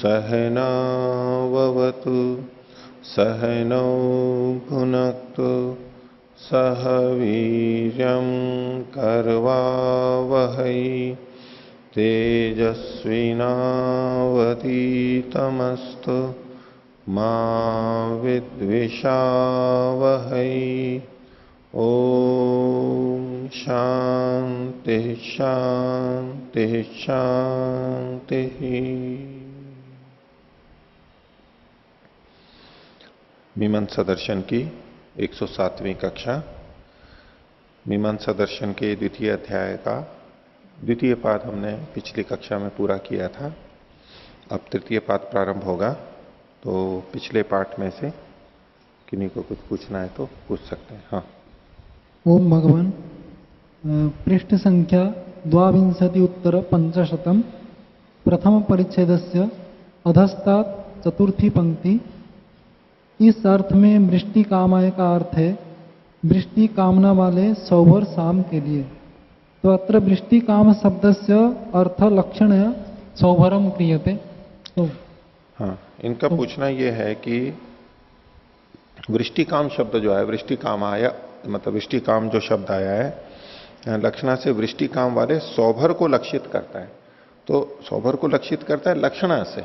सहनाववतु सहनौ भुनक्तु सह वीर्यं करवावहै तेजस्विनावतीतमस्तु मा विद्विषावहै। ओम शांति शांति शांति। मीमांसा दर्शन की 107वीं कक्षा। मीमांसा दर्शन के द्वितीय अध्याय का द्वितीय पाद हमने पिछली कक्षा में पूरा किया था। अब तृतीय पाद प्रारंभ होगा, तो पिछले पाठ में से किन्हीं को कुछ पूछना है तो पूछ सकते हैं। हाँ। ओम भगवान। पृष्ठ संख्या 22 प्रथम परिच्छेदस्य अधस्तात् चतुर्थी पंक्ति। इस अर्थ में वृष्टि कामाय का अर्थ है वृष्टि कामना वाले सौभर शाम के लिए। तो अत्र वृष्टि काम शब्दस्य अर्थ लक्षण सौभरम क्रियते। तो हाँ, इनका पूछना यह है कि वृष्टि काम शब्द जो है, वृष्टि कामाय मतलब वृष्टि काम जो शब्द आया है लक्षणा से वृष्टि काम वाले सौभर को लक्षित करता है। तो सौभर को लक्षित करता है लक्षणा से,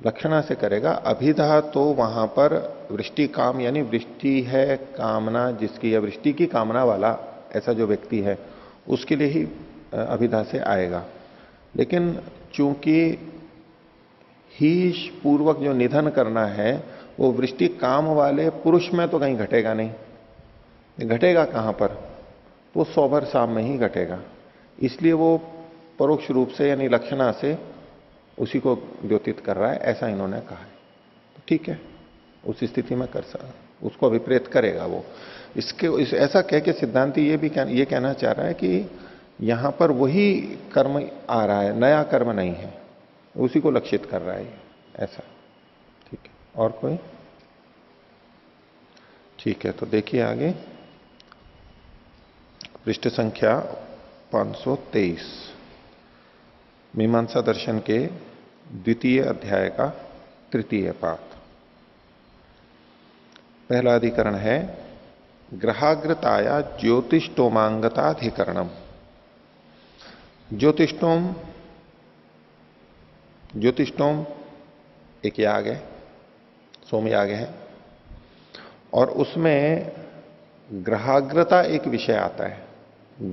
लक्षणा से करेगा। अभिधा तो वहां पर वृष्टि काम यानी वृष्टि है कामना जिसकी, या वृष्टि की कामना वाला ऐसा जो व्यक्ति है उसके लिए ही अभिधा से आएगा। लेकिन चूंकि हीश पूर्वक जो निधन करना है वो वृष्टि काम वाले पुरुष में तो कहीं घटेगा नहीं। घटेगा कहां पर? वो सौभर शाम में ही घटेगा। इसलिए वो परोक्ष रूप से यानी लक्षणा से उसी को द्योतित कर रहा है, ऐसा इन्होंने कहा है। तो ठीक है, उस स्थिति में कर सकता, उसको अभिप्रेत करेगा वो। ऐसा कह के सिद्धांति ये भी ये कहना चाह रहा है कि यहां पर वही कर्म आ रहा है, नया कर्म नहीं है, उसी को लक्षित कर रहा है ऐसा। ठीक है, और कोई? ठीक है, तो देखिए आगे पृष्ठ संख्या 523 मीमांसा दर्शन के द्वितीय अध्याय का तृतीय पाठ। पहला अधिकरण है ग्रहाग्रताया ज्योतिष्टोमांगताधिकरणम। ज्योतिष्टोम एक याग है, सोम याग है, और उसमें ग्रहाग्रता एक विषय आता है।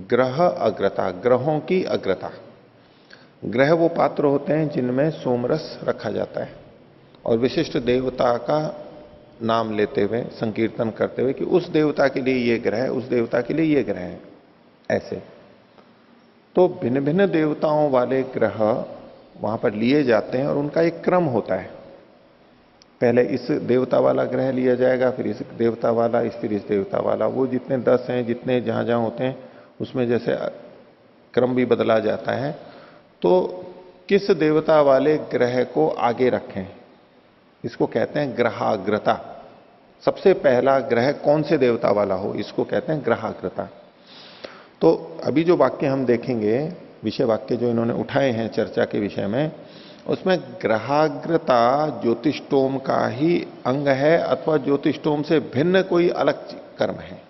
ग्रह अग्रता, ग्रहों की अग्रता। ग्रह वो पात्र होते हैं जिनमें सोमरस रखा जाता है, और विशिष्ट देवता का नाम लेते हुए, संकीर्तन करते हुए कि उस देवता के लिए ये ग्रह है, उस देवता के लिए ये ग्रह है, ऐसे। तो भिन्न भिन्न देवताओं वाले ग्रह वहां पर लिए जाते हैं और उनका एक क्रम होता है। पहले इस देवता वाला ग्रह लिया जाएगा, फिर इस देवता वाला, फिर इस देवता वाला। वो जितने 10 हैं, जितने जहां जहां होते हैं उसमें जैसे क्रम भी बदला जाता है। तो किस देवता वाले ग्रह को आगे रखें, इसको कहते हैं ग्रहाग्रता। सबसे पहला ग्रह कौन से देवता वाला हो, इसको कहते हैं ग्रहाग्रता। तो अभी जो वाक्य हम देखेंगे, विषय वाक्य जो इन्होंने उठाए हैं चर्चा के विषय में, उसमें ग्रहाग्रता ज्योतिष्टोम का ही अंग है अथवा ज्योतिष्टोम से भिन्न कोई अलग कर्म है,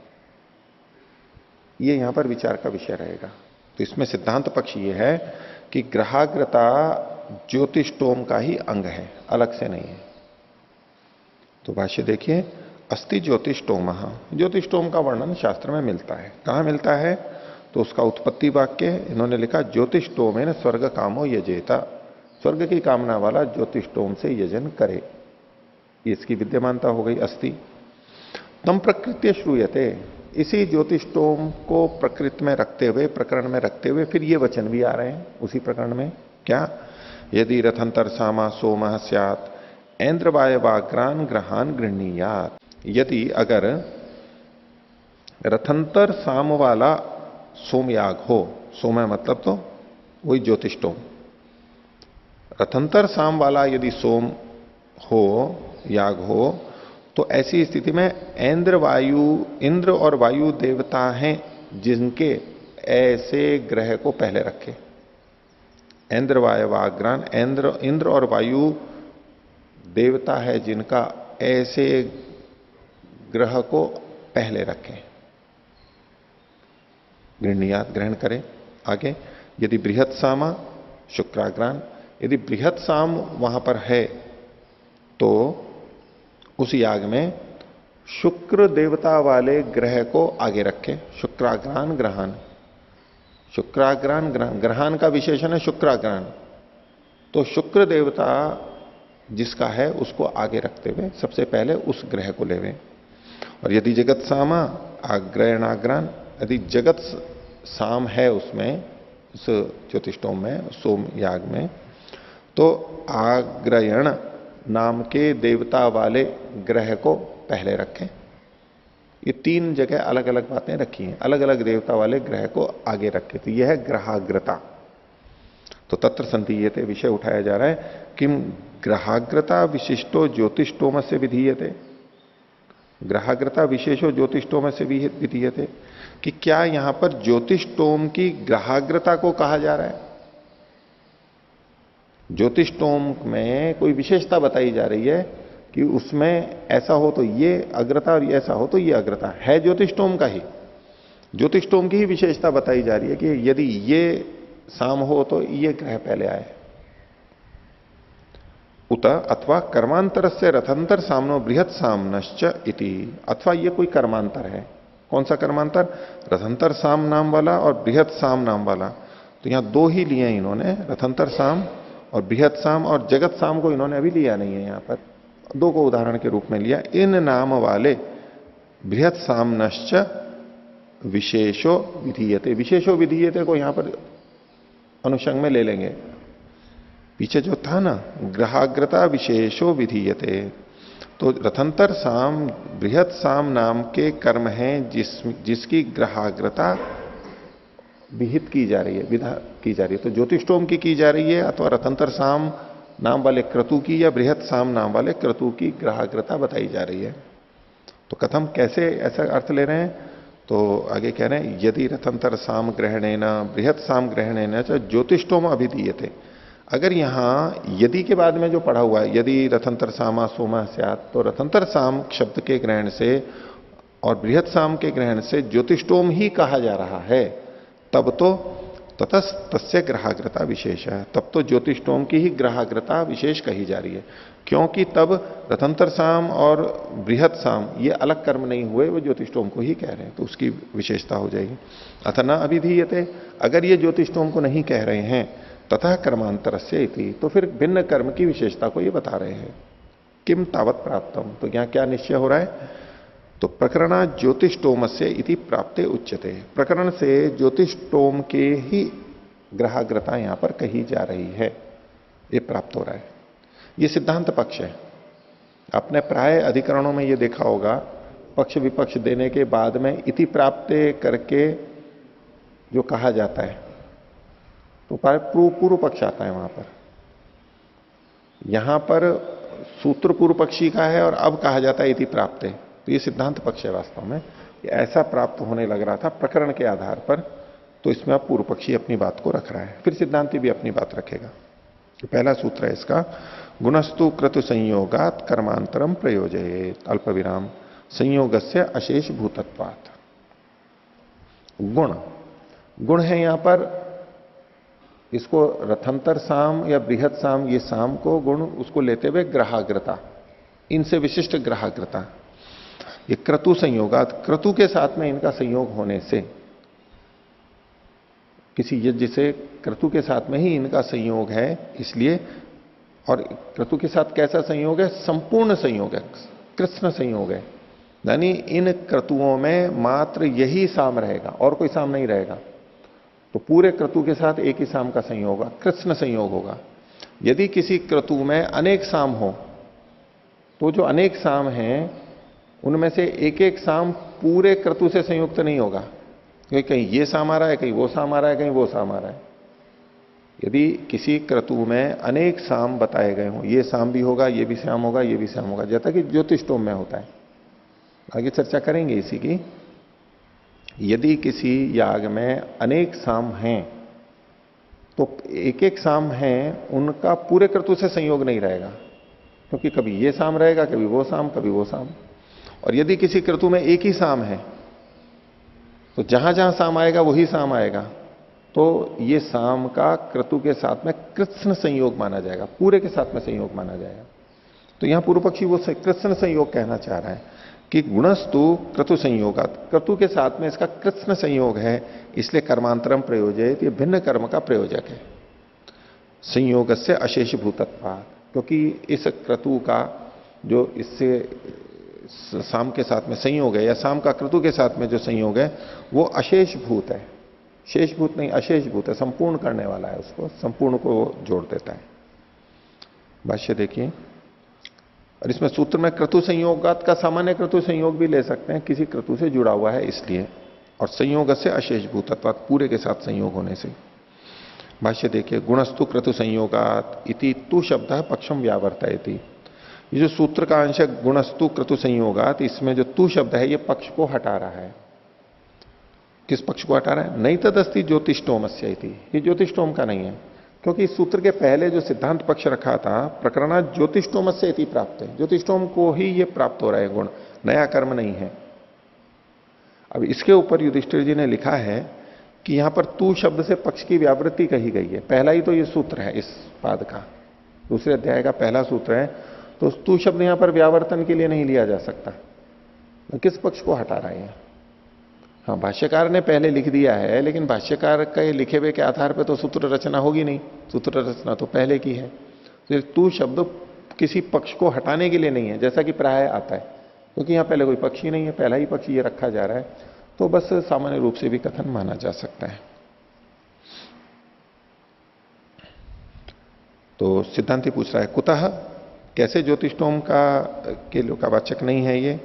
ये यहां पर विचार का विषय रहेगा। तो इसमें सिद्धांत पक्ष ये है कि ग्रहाग्रता ज्योतिष्टोम का ही अंग है, अलग से नहीं है। तो भाष्य देखिए, अस्ति ज्योतिष्टोम। ज्योतिष्टोम का वर्णन शास्त्र में मिलता है। कहां मिलता है? तो उसका उत्पत्ति वाक्य इन्होंने लिखा ज्योतिष्टोम है न स्वर्ग कामो यजेता। स्वर्ग की कामना वाला ज्योतिष्टोम से यजन करे, इसकी विद्यमानता हो गई अस्ति। तम प्रकृत्य श्रूयते, इसी ज्योतिष्टोम को प्रकृति में रखते हुए, प्रकरण में रखते हुए फिर ये वचन भी आ रहे हैं उसी प्रकरण में। क्या? यदि रथंतर सामा सोम स्यात् ऐन्द्रवायवाग्रान ग्रहान गृहणीयात्। यदि अगर रथंतर साम वाला सोमयाग हो, सोम मतलब तो वही ज्योतिष्टोम, रथंतर साम वाला यदि सोम हो, याग हो, तो ऐसी स्थिति में इंद्र और वायु देवता हैं जिनके ऐसे ग्रह को पहले रखे। इंद्र वायवाग्रान, इंद्र और वायु देवता है जिनका, ऐसे ग्रह को पहले रखें। गृहणीयात ग्रहण करें। आगे, यदि बृहत सामा शुक्राग्रान, यदि बृहत साम वहां पर है तो उस याग में शुक्र देवता वाले ग्रह को आगे रखें। शुक्राग्रान ग्रहण, शुक्राग्रान ग्रहण, ग्रहण का विशेषण है शुक्राग्रान। तो शुक्र देवता जिसका है उसको आगे रखते हुए सबसे पहले उस ग्रह को लेवे। और यदि जगत सामा आग्रयणाग्रान, यदि जगत साम है उसमें, उस ज्योतिषोम में, सोम याग में, तो आग्रयण नाम के देवता वाले ग्रह को पहले रखें। ये तीन जगह अलग अलग बातें रखी हैं, अलग अलग देवता वाले ग्रह को आगे रखे। तो यह है ग्रहाग्रता। तो तत्र संधीयते विषय उठाया जा रहा है, किम ग्रहाग्रता विशिष्टो ज्योतिषोम से विधीयते, ग्रहाग्रता विशेषो ज्योतिषोम से विधीयते, कि क्या यहां पर ज्योतिषोम की ग्रहाग्रता को कहा जा रहा है? ज्योतिषोम में कोई विशेषता बताई जा रही है कि उसमें ऐसा हो तो ये अग्रता और ऐसा हो तो ये अग्रता है, ज्योतिषोम का ही, ज्योतिषोम की ही विशेषता बताई जा रही है कि यदि ये साम हो तो ये ग्रह पहले आए। उत अथवा कर्मांतर से रथंतर सामनो बृहत सामनश्च इति, अथवा ये कोई कर्मांतर है। कौन सा कर्मांतर? रथंतर साम नाम वाला और बृहत साम नाम वाला। तो यहां दो ही लिए हैं इन्होंने, रथंतर साम और बृहत साम, और जगत साम को इन्होंने अभी लिया नहीं है, यहां पर दो को उदाहरण के रूप में लिया। इन नाम वाले बृहत सामनश्च विशेषो विधीयते, विशेषो विधीयते को यहां पर अनुषंग में ले लेंगे। पीछे जो था ना, ग्रहाग्रता विशेषो विधीयते, तो रथंतर साम बृहत साम नाम के कर्म हैं जिसकी ग्रहाग्रता विहित की जा रही है, विधा की जा रही है। तो ज्योतिषोम की जा रही है, अथवा रथंतर साम नाम वाले क्रतु की या बृहत साम नाम वाले क्रतु की ग्रहाग्रता बताई जा रही है। तो कथम, कैसे ऐसा अर्थ ले रहे हैं? तो आगे कह रहे हैं, यदि रथंतर साम ग्रहणेन बृहत साम ग्रहणेन ज्योतिषोम अभिधीयते। अगर यहां यदि के बाद में जो पढ़ा हुआ है, यदि रथंतर सामा सोमा स्यात्, तो रथंतर साम शब्द के ग्रहण से और बृहत साम के ग्रहण से ज्योतिषोम ही कहा जा रहा है, तब तो तस्य ग्रहाग्रता विशेष है, तब तो ज्योतिषोम की ही ग्रहाग्रता विशेष कही जा रही है। क्योंकि तब रथंतर साम और बृहत साम ये अलग कर्म नहीं हुए, वो ज्योतिषोम को ही कह रहे हैं, तो उसकी विशेषता हो जाएगी। अथ न अभिधीयते, अगर ये ज्योतिषोम को नहीं कह रहे हैं, तथा कर्मांतर से इति, तो फिर भिन्न कर्म की विशेषता को ये बता रहे हैं। किम तावत प्राप्तम, तो यहां क्या निश्चय हो रहा है? तो प्रकरणा ज्योतिषोम से इति प्राप्ते उच्यते, प्रकरण से ज्योतिषोम के ही ग्रहाग्रता यहां पर कही जा रही है, ये प्राप्त हो रहा है। ये सिद्धांत पक्ष है। आपने प्राय अधिकरणों में ये देखा होगा, पक्ष विपक्ष देने के बाद में इति प्राप्ते करके जो कहा जाता है, तो पूर्व पक्ष आता है वहां पर। यहां पर सूत्र पूर्व पक्षी का है और अब कहा जाता है इति प्राप्ते, तो ये सिद्धांत पक्ष है वास्तव में। ऐसा प्राप्त होने लग रहा था प्रकरण के आधार पर, तो इसमें अब पूर्व पक्षी अपनी बात को रख रहा है, फिर सिद्धांति भी अपनी बात रखेगा। तो पहला सूत्र है इसका, गुणस्तु क्रतु संयोगात कर्मांतरम प्रयोजयेत, अल्प विराम संयोगस्य अशेष भूतत्वात्। गुण है यहां पर, इसको रथंतर साम या बृहत साम, ये साम को गुण उसको लेते हुए ग्रहाग्रता, इनसे विशिष्ट ग्रहाग्रता। ये क्रतु संयोगात, क्रतु के साथ में इनका संयोग होने से, किसी यज्ञ से क्रतु के साथ में ही इनका संयोग है इसलिए। और क्रतु के साथ कैसा संयोग है? संपूर्ण संयोग है, कृष्ण संयोग है, यानी इन क्रतुओं में मात्र यही साम रहेगा और कोई साम नहीं रहेगा। तो पूरे क्रतु के साथ एक ही साम का संयोग होगा, कृष्ण संयोग होगा। यदि किसी क्रतु में अनेक साम हो, तो जो अनेक साम हैं उनमें से एक एक साम पूरे क्रतु से संयुक्त नहीं होगा, क्योंकि कहीं ये साम आ रहा है, कहीं वो साम आ रहा है, कहीं वो साम आ रहा है। यदि किसी क्रतु में अनेक साम बताए गए हों, ये साम भी होगा, ये भी साम होगा, ये भी साम होगा, जैसा कि ज्योतिषोम में होता है, आगे चर्चा करेंगे इसी की। यदि किसी याग में अनेक साम हैं तो एक एक साम है उनका पूरे क्रतु से संयोग नहीं रहेगा, क्योंकि कभी ये साम रहेगा, कभी वो साम, कभी वो साम। और यदि किसी क्रतु में एक ही साम है तो जहां जहां साम आएगा वही साम आएगा, तो ये साम का क्रतु के साथ में कृत्स्न संयोग माना जाएगा, पूरे के साथ में संयोग माना जाएगा। तो यहां पूर्व पक्षी वो कृत्स्न संयोग कहना चाह रहा है कि गुणस्तु क्रतु संयोगात, क्रतु के साथ में इसका कृत्स्न संयोग है, इसलिए कर्मांतरम प्रयोजयित, ये भिन्न कर्म का प्रयोजक है। संयोग से अशेष भूतत्वात्, क्योंकि इस क्रतु का जो इससे साम के साथ में संयोग है या साम का क्रतु के साथ में जो संयोग है वो अशेष भूत है, शेष भूत नहीं अशेष भूत है, संपूर्ण करने वाला है, उसको संपूर्ण को जोड़ देता है। भाष्य देखिए, और इसमें सूत्र में क्रतु संयोगात का सामान्य क्रतु संयोग भी ले सकते हैं, किसी क्रतु से जुड़ा हुआ है इसलिए, और संयोग से अशेष भूतत्वात्, पूरे के साथ संयोग होने से। भाष्य देखिए, गुणस्तु क्रतु संयोगात इति तु शब्द पक्षम व्यावर्तयति। ये जो सूत्र का अंश है गुणस्तु क्रतु संयोगात, इसमें जो तु शब्द है ये पक्ष को हटा रहा है। किस पक्ष को हटा रहा है? नहीं तदस्ति ज्योतिष्टोमस्य इति, ये ज्योतिष्टोम का नहीं है, क्योंकि इस सूत्र के पहले जो सिद्धांत पक्ष रखा था प्रकरणा ज्योतिष्टोमस्य इति प्राप्त है, ज्योतिष्टोम को ही ये प्राप्त हो रहा है गुण, नया कर्म नहीं है। अब इसके ऊपर युधिष्ठिर जी ने लिखा है कि यहां पर तू शब्द से पक्ष की व्यावृत्ति कही गई है, पहला ही तो ये सूत्र है इस पाद का, दूसरे अध्याय का पहला सूत्र है, तो तू शब्द यहां पर व्यावर्तन के लिए नहीं लिया जा सकता। किस पक्ष को हटा रहा है? हाँ, भाष्यकार ने पहले लिख दिया है, लेकिन भाष्यकार के लिखे हुए के आधार पर तो सूत्र रचना होगी नहीं, सूत्र रचना तो पहले की है। तो तू शब्द किसी पक्ष को हटाने के लिए नहीं है, जैसा कि प्राय आता है, क्योंकि यहां पहले कोई पक्ष ही नहीं है, पहला ही पक्ष ये रखा जा रहा है, तो बस सामान्य रूप से भी कथन माना जा सकता है। तो सिद्धांति पूछ रहा है कुतः, कैसे ज्योतिष्टोम का वाचक नहीं है ये?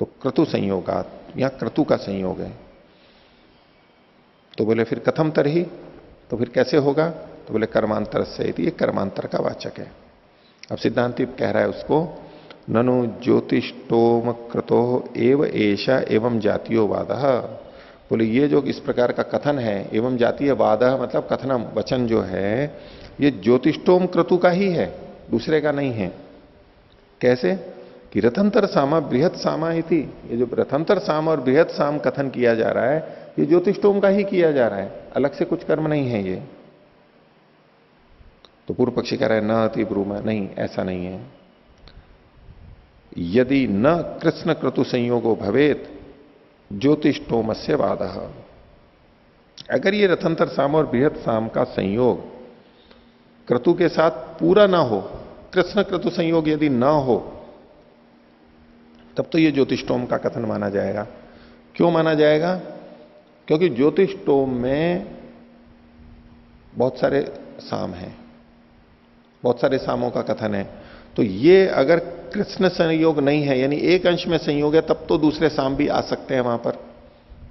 तो क्रतु संयोगात, यहां क्रतु का संयोग है। तो बोले फिर कथम तरही, तो फिर कैसे होगा? तो बोले कर्मांतर से, ये कर्मांतर का वाचक है। अब सिद्धांति कह रहा है उसको, ननु ज्योतिष्टोम क्रतो एव एषा एवं जातीयो वादः। बोले ये जो इस प्रकार का कथन है, एवं जातीय वादः मतलब कथनम वचन जो है, ये ज्योतिष्टोम क्रतु का ही है, दूसरे का नहीं है। कैसे? कि रथंतर सामा बृहत सामा इति, ये जो रथंतर साम और बृहत साम कथन किया जा रहा है ये ज्योतिष्टोम का ही किया जा रहा है, अलग से कुछ कर्म नहीं है ये। तो पूर्व पक्षी कह रहा है न अति ब्रूमा, नहीं ऐसा नहीं है। यदि न कृष्ण क्रतु संयोगो भवेत ज्योतिष्टोमस्य वादः, अगर ये रथंतर साम और बृहत साम का संयोग क्रतु के साथ पूरा ना हो, कृष्ण क्रतु संयोग यदि ना हो, तब तो ये ज्योतिष्टोम का कथन माना जाएगा। क्यों माना जाएगा? क्योंकि ज्योतिष्टोम में बहुत सारे साम हैं, बहुत सारे सामों का कथन है, तो ये अगर कृष्ण संयोग नहीं है, यानी एक अंश में संयोग है, तब तो दूसरे साम भी आ सकते हैं वहां पर,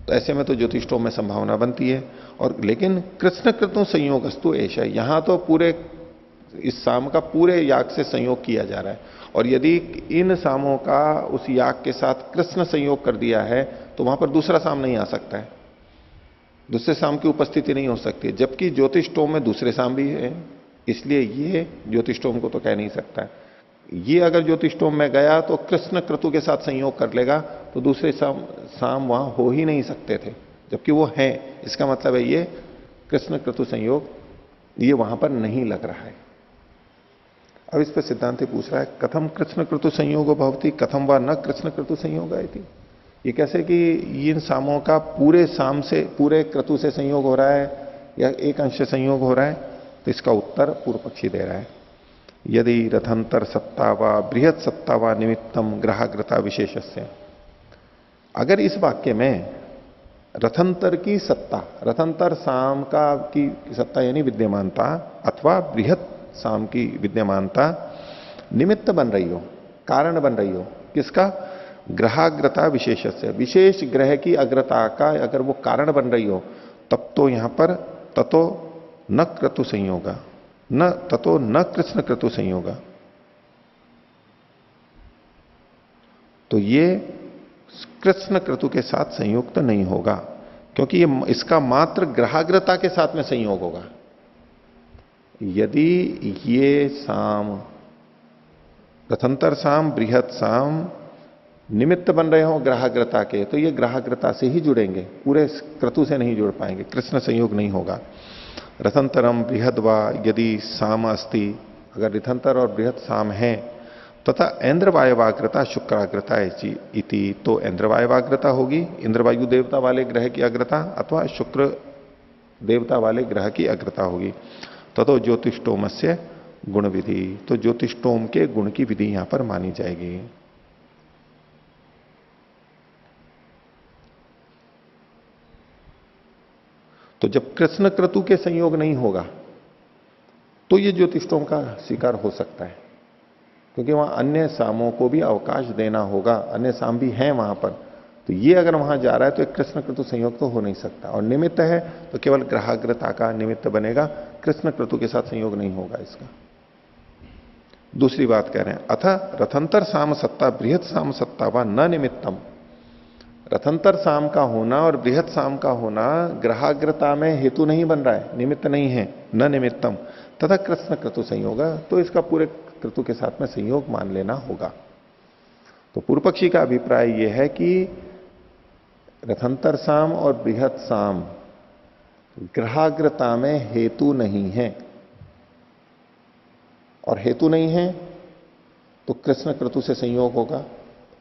तो ऐसे में तो ज्योतिष्टोम में संभावना बनती है। और लेकिन कृष्ण कृतु संयोगस्तु ऐसा, यहां तो पूरे इस साम का पूरे याग से संयोग किया जा रहा है, और यदि इन सामों का उस याग के साथ कृष्ण संयोग कर दिया है तो वहां पर दूसरा साम नहीं आ सकता है, दूसरे साम की उपस्थिति नहीं हो सकती, जबकि ज्योतिष्टोम में दूसरे साम भी है, इसलिए ये ज्योतिष्टोम को तो कह नहीं सकता है। ये अगर ज्योतिष्टोम में गया तो कृष्ण क्रतु के साथ संयोग कर लेगा, तो दूसरे साम वहां हो ही नहीं सकते थे, जबकि वो है। इसका मतलब है ये कृष्ण क्रतु संयोग ये वहां पर नहीं लग रहा है। अब इस पर सिद्धांत पूछ रहा है कथम कृष्ण क्रतु संयोग भवती कथम व न कृष्ण क्रतु संयोग थी, ये कैसे कि इन सामों का पूरे साम से पूरे क्रतु से संयोग हो रहा है या एक अंश से संयोग हो रहा है? तो इसका उत्तर पूर्व पक्षी दे रहा है, यदि रथंतर सत्ता व बृहत सत्ता व निमित्तम ग्राहग्रता विशेषस्य, अगर इस वाक्य में रथंतर की सत्ता, रथंतर साम का की सत्ता यानी विद्यमानता, अथवा बृहत साम की विद्यमानता निमित्त बन रही हो, कारण बन रही हो, किसका? ग्रहाग्रता विशेषस्य, विशेष ग्रह की अग्रता का अगर वो कारण बन रही हो, तब तो यहां पर ततो न क्रतु संयोगा, न ततो न कृष्ण क्रतु संयोगा, तो ये कृष्ण क्रतु के साथ संयुक्त नहीं होगा, क्योंकि ये इसका मात्र ग्रहाग्रता के साथ में संयोग होगा। यदि ये साम, रथंतर साम, बृहत साम निमित्त बन रहे हो ग्रहाग्रता के, तो ये ग्रहाग्रता से ही जुड़ेंगे, पूरे क्रतु से नहीं जुड़ पाएंगे, कृष्ण संयोग नहीं होगा। रथंतरम बृहद वा यदि साम अस्ति, अगर रथंतर और बृहद साम है, तथा इंद्रवायवाग्रता शुक्राग्रता इति, तो इंद्रवायवाग्रता होगी, इंद्रवायु देवता वाले ग्रह की अग्रता, अथवा शुक्र देवता वाले ग्रह की अग्रता होगी। ततो ज्योतिष्टोम से गुण विधि, तो ज्योतिष्टोम के गुण की विधि यहां पर मानी जाएगी। तो जब कृष्ण क्रतु के संयोग नहीं होगा तो ये ज्योतिष्टोम का स्वीकार हो सकता है, क्योंकि वहां अन्य सामों को भी अवकाश देना होगा, अन्य साम भी हैं वहां पर। तो ये अगर वहां जा रहा है तो एक कृष्ण क्रतु संयोग तो हो नहीं सकता, और निमित्त है तो केवल ग्रहाग्रता का निमित्त बनेगा, कृष्ण क्रतु के साथ संयोग नहीं होगा इसका। दूसरी बात कह रहे हैं, अथ रथंतर साम सत्ता बृहत साम सत्ता व न निमित्तम, रथंतर साम का होना और बृहत साम का होना ग्रहाग्रता में हेतु नहीं बन रहा है, निमित्त नहीं है, न निमित्तम तथा कृष्ण क्रतु संयोग, तो इसका पूरे क्रतु के साथ में संयोग मान लेना होगा। तो पूर्व पक्षी का अभिप्राय यह है कि रथंतर साम और बृहत साम ग्रहाग्रता में हेतु नहीं है, और हेतु नहीं है तो कृष्ण क्रतु से संयोग होगा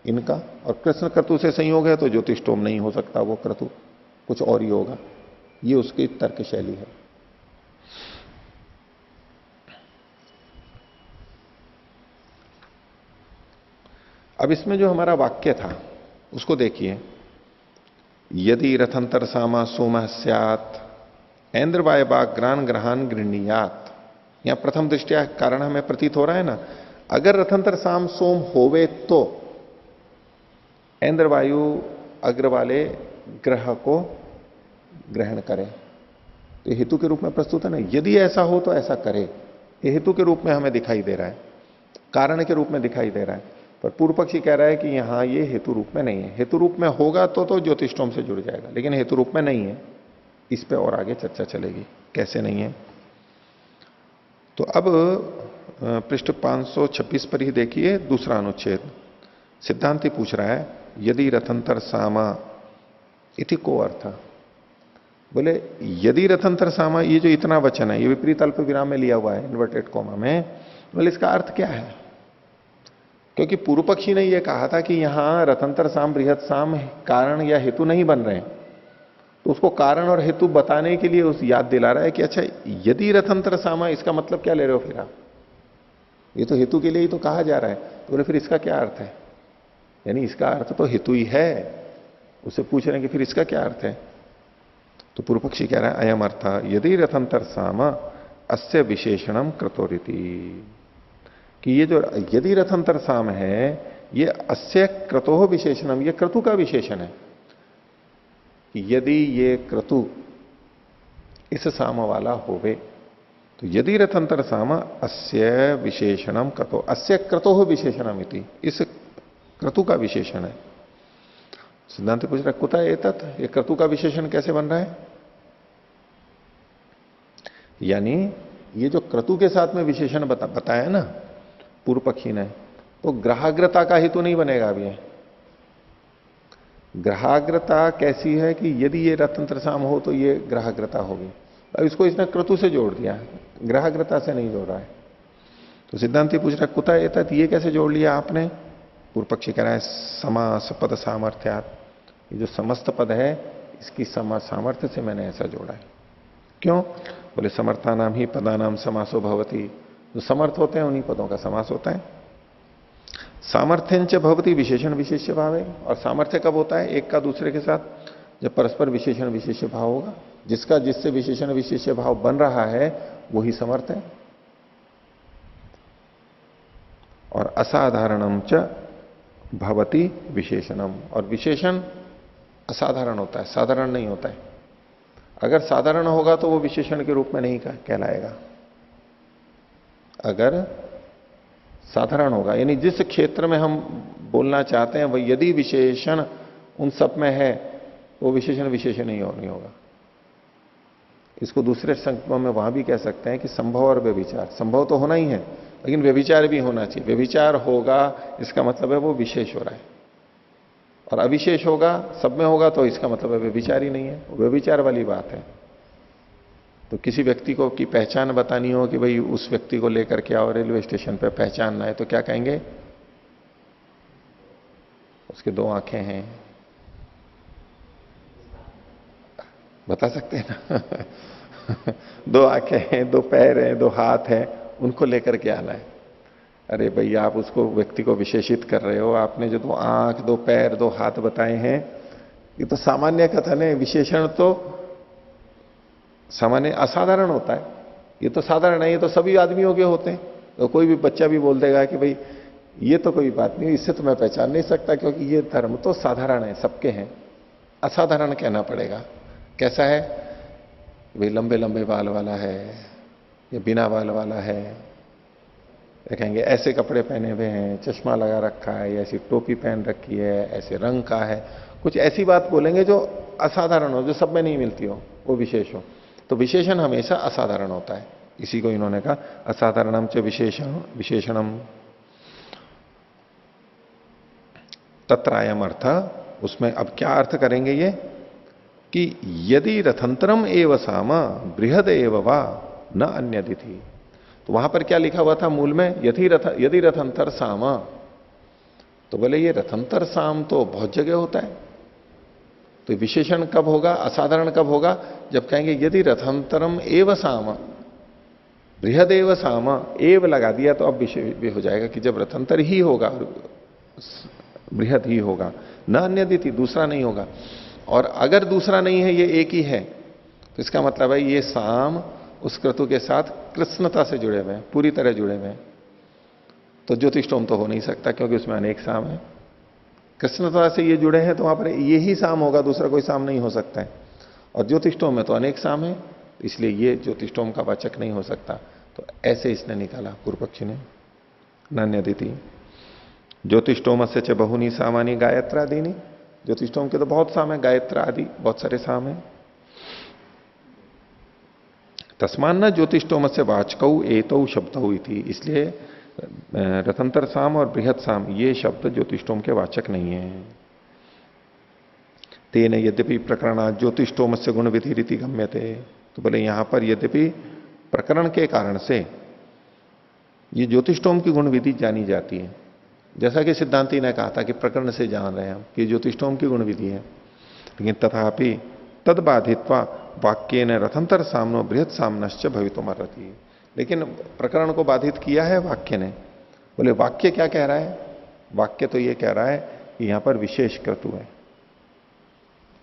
इनका, और कृष्ण क्रतु से संयोग है तो ज्योतिष्टोम नहीं हो सकता, वो क्रतु कुछ और ही होगा। ये उसकी तर्क शैली है। अब इसमें जो हमारा वाक्य था उसको देखिए, यदि रथंतर सामा सोम स्यात् ऐन्द्रवायवाग्रान ग्रहान गृहणीयात, यहां प्रथम दृष्टिया कारण हमें प्रतीत हो रहा है ना, अगर रथंतर साम सोम होवे तो ऐन्द्रवायु अग्र वाले ग्रह को ग्रहण करे, तो हेतु के रूप में प्रस्तुत है ना। यदि ऐसा हो तो ऐसा करे, ये हेतु के रूप में हमें दिखाई दे रहा है, कारण के रूप में दिखाई दे रहा है। पर पूर्व पक्षी कह रहा है कि यहां ये हेतु रूप में नहीं है, हेतु रूप में होगा तो ज्योतिष्टोम से जुड़ जाएगा, लेकिन हेतु रूप में नहीं है। इस पे और आगे चर्चा चलेगी कैसे नहीं है। तो अब पृष्ठ 526 पर ही देखिए दूसरा अनुच्छेद, सिद्धांति पूछ रहा है, यदि रथंतर सामा इति को अर्थ, बोले यदि रथंतर सामा, ये जो इतना वचन है ये विपरीत अल्प विराम में लिया हुआ है इन्वर्टेड कॉमा में, बोले इसका अर्थ क्या है? क्योंकि पूर्व पक्षी ने यह कहा था कि यहां रथंतर साम बृहत साम कारण या हेतु नहीं बन रहे हैं, तो उसको कारण और हेतु बताने के लिए उस याद दिला रहा है कि अच्छा यदि रथंतर सामा, इसका मतलब क्या ले रहे हो फिर आप? ये तो हेतु के लिए ही तो कहा जा रहा है, तो बोले फिर इसका क्या अर्थ है? यानी इसका अर्थ तो हेतु ही है। उससे पूछ रहे हैं कि फिर इसका क्या अर्थ है? तो पूर्व पक्षी कह रहा है, अयम अर्थ यदि रथंतर साम अस्य विशेषणम क्रतोरिति, कि ये जो यदि रथंतर साम है ये अस्य क्रतोह विशेषणम, ये क्रतु का विशेषण है। कि यदि ये क्रतु इस साम वाला होवे, तो यदि रथंतर साम अस्य विशेषणम क्रतो, अस्य क्रतोह विशेषणम इति, इस क्रतु का विशेषण है। सिद्धांत पूछ रहा कुतः एतत्, ये क्रतु का विशेषण कैसे बन रहा है? यानी ये जो क्रतु के साथ में विशेषण बताया ना पूर्व पक्षी ने, तो ग्रहाग्रता का हेतु नहीं बनेगा। अब ये ग्रहाग्रता कैसी है कि यदि ये रथंतर साम हो तो ये ग्रहाग्रता होगी। अब इसको इसने क्रतु से जोड़ दिया, ग्रहाग्रता से नहीं जोड़ रहा है। तो सिद्धांति पूछ रहा है कुतः एतत्, ये कैसे जोड़ लिया आपने? पूर्व पक्षी कह रहा है समास पद सामर्थ्यात, ये जो समस्त पद है इसकी सामर्थ्य से मैंने ऐसा जोड़ा है। क्यों? बोले समर्था नाम ही पदानाम समासो भवती, जो समर्थ होते हैं उन्हीं पदों का समास होता है। सामर्थ्यंच भवती विशेषण विशेष्य भाव है, और सामर्थ्य कब होता है एक का दूसरे के साथ? जब परस्पर विशेषण विशेष्य भाव होगा, जिसका जिससे विशेषण विशेष्य भाव बन रहा है वही समर्थ है। और असाधारणम च भवती विशेषणम, और विशेषण असाधारण होता है, साधारण नहीं होता है। अगर साधारण होगा तो वो विशेषण के रूप में नहीं कहलाएगा। अगर साधारण होगा यानी जिस क्षेत्र में हम बोलना चाहते हैं वह यदि विशेषण उन सब में है वो विशेषण विशेषण ही नहीं होगा। इसको दूसरे संकल्प में वहां भी कह सकते हैं कि संभव और व्यभिचार, संभव तो होना ही है लेकिन व्यभिचार भी होना चाहिए। व्यभिचार होगा इसका मतलब है वो विशेष हो रहा है, और अविशेष होगा सब में होगा तो इसका मतलब है व्यभिचार ही नहीं है, व्यभिचार वाली बात है। तो किसी व्यक्ति को की पहचान बतानी हो कि भाई उस व्यक्ति को लेकर के आओ रेलवे स्टेशन पे पहचानना है, तो क्या कहेंगे? उसके 2 आंखें हैं, बता सकते हैं ना 2 आंखें हैं, 2 पैर हैं, 2 हाथ हैं, उनको लेकर के आना है। अरे भाई आप उसको व्यक्ति को विशेषित कर रहे हो, आपने जो 2 आंख, 2 पैर, 2 हाथ बताए हैं ये तो सामान्य कथन है। विशेषण तो सामान्य असाधारण होता है, ये तो साधारण है, ये तो सभी आदमियों के होते हैं। तो कोई भी बच्चा भी बोल देगा कि भाई ये तो कोई बात नहीं, इससे तो मैं पहचान नहीं सकता क्योंकि ये धर्म तो साधारण है, सबके हैं। असाधारण कहना पड़ेगा। कैसा है? भाई लंबे लंबे बाल वाला है या बिना बाल वाला है, देखेंगे ऐसे कपड़े पहने हुए हैं, चश्मा लगा रखा है, या ऐसी टोपी पहन रखी है, ऐसे रंग का है, कुछ ऐसी बात बोलेंगे जो असाधारण हो, जो सब में नहीं मिलती हो, वो विशेष हो। तो विशेषण हमेशा असाधारण होता है, इसी को इन्होंने कहा असाधारणम च विशेषणम तत्रायम अर्थ। उसमें अब क्या अर्थ करेंगे ये कि यदि रथंतरम एव साम बृहद एव वा न अन्यदिति। तो वहां पर क्या लिखा हुआ था मूल में? यदि रथंतर साम। तो बोले ये रथंतर साम तो बहुत जगह होता है, तो विशेषण कब होगा, असाधारण कब होगा? जब कहेंगे यदि रथंतरम एव साम, बृहद एव साम, एव लगा दिया तो अब विषय हो जाएगा कि जब रथंतर ही होगा, बृहद ही होगा, न अन्यदिति, दूसरा नहीं होगा। और अगर दूसरा नहीं है, ये एक ही है, तो इसका मतलब है ये साम उस क्रतु के साथ कृष्णता से जुड़े हुए हैं, पूरी तरह जुड़े हुए हैं। तो ज्योतिष्टोम तो हो नहीं सकता क्योंकि उसमें अनेक साम है। कृष्णता से ये जुड़े हैं तो वहां पर ये ही साम होगा, दूसरा कोई साम नहीं हो सकता है। और ज्योतिष्टोम में तो अनेक साम है, इसलिए ये ज्योतिष्टोम का वाचक नहीं हो सकता। तो ऐसे इसने निकाला पूर्व पक्षी ने, नान्यदिति। ज्योतिष्टोम से च बहुनी सामानी गायत्रादीनी, ज्योतिष्टोम के तो बहुत साम है, गायत्र आदि बहुत सारे साम है। तस्मान न ज्योतिष्टोम से वाचकऊ एतौ शब्दौ इति, इसलिए रथंतर साम और बृहत साम ये शब्द ज्योतिष्टोम के वाचक नहीं है। तेन यद्यपि प्रकरण ज्योतिष्टोम से गुण विधि रीति गम्यते। तो बोले यहां पर यद्यपि प्रकरण के कारण से ये ज्योतिष्टोम की गुण विधि जानी जाती है, जैसा कि सिद्धांति ने कहा था कि प्रकरण से जान रहे हैं हम कि ज्योतिष्टोम की गुण विधि है, लेकिन तथापि तद बाधित्वा वाक्य ने रथंतर सामनो बृहत सामनश्च भवितुमर्हति। लेकिन प्रकरण को बाधित किया है वाक्य ने। बोले वाक्य क्या कह रहा है? वाक्य तो ये कह रहा है कि यहां पर विशेष क्रतु है,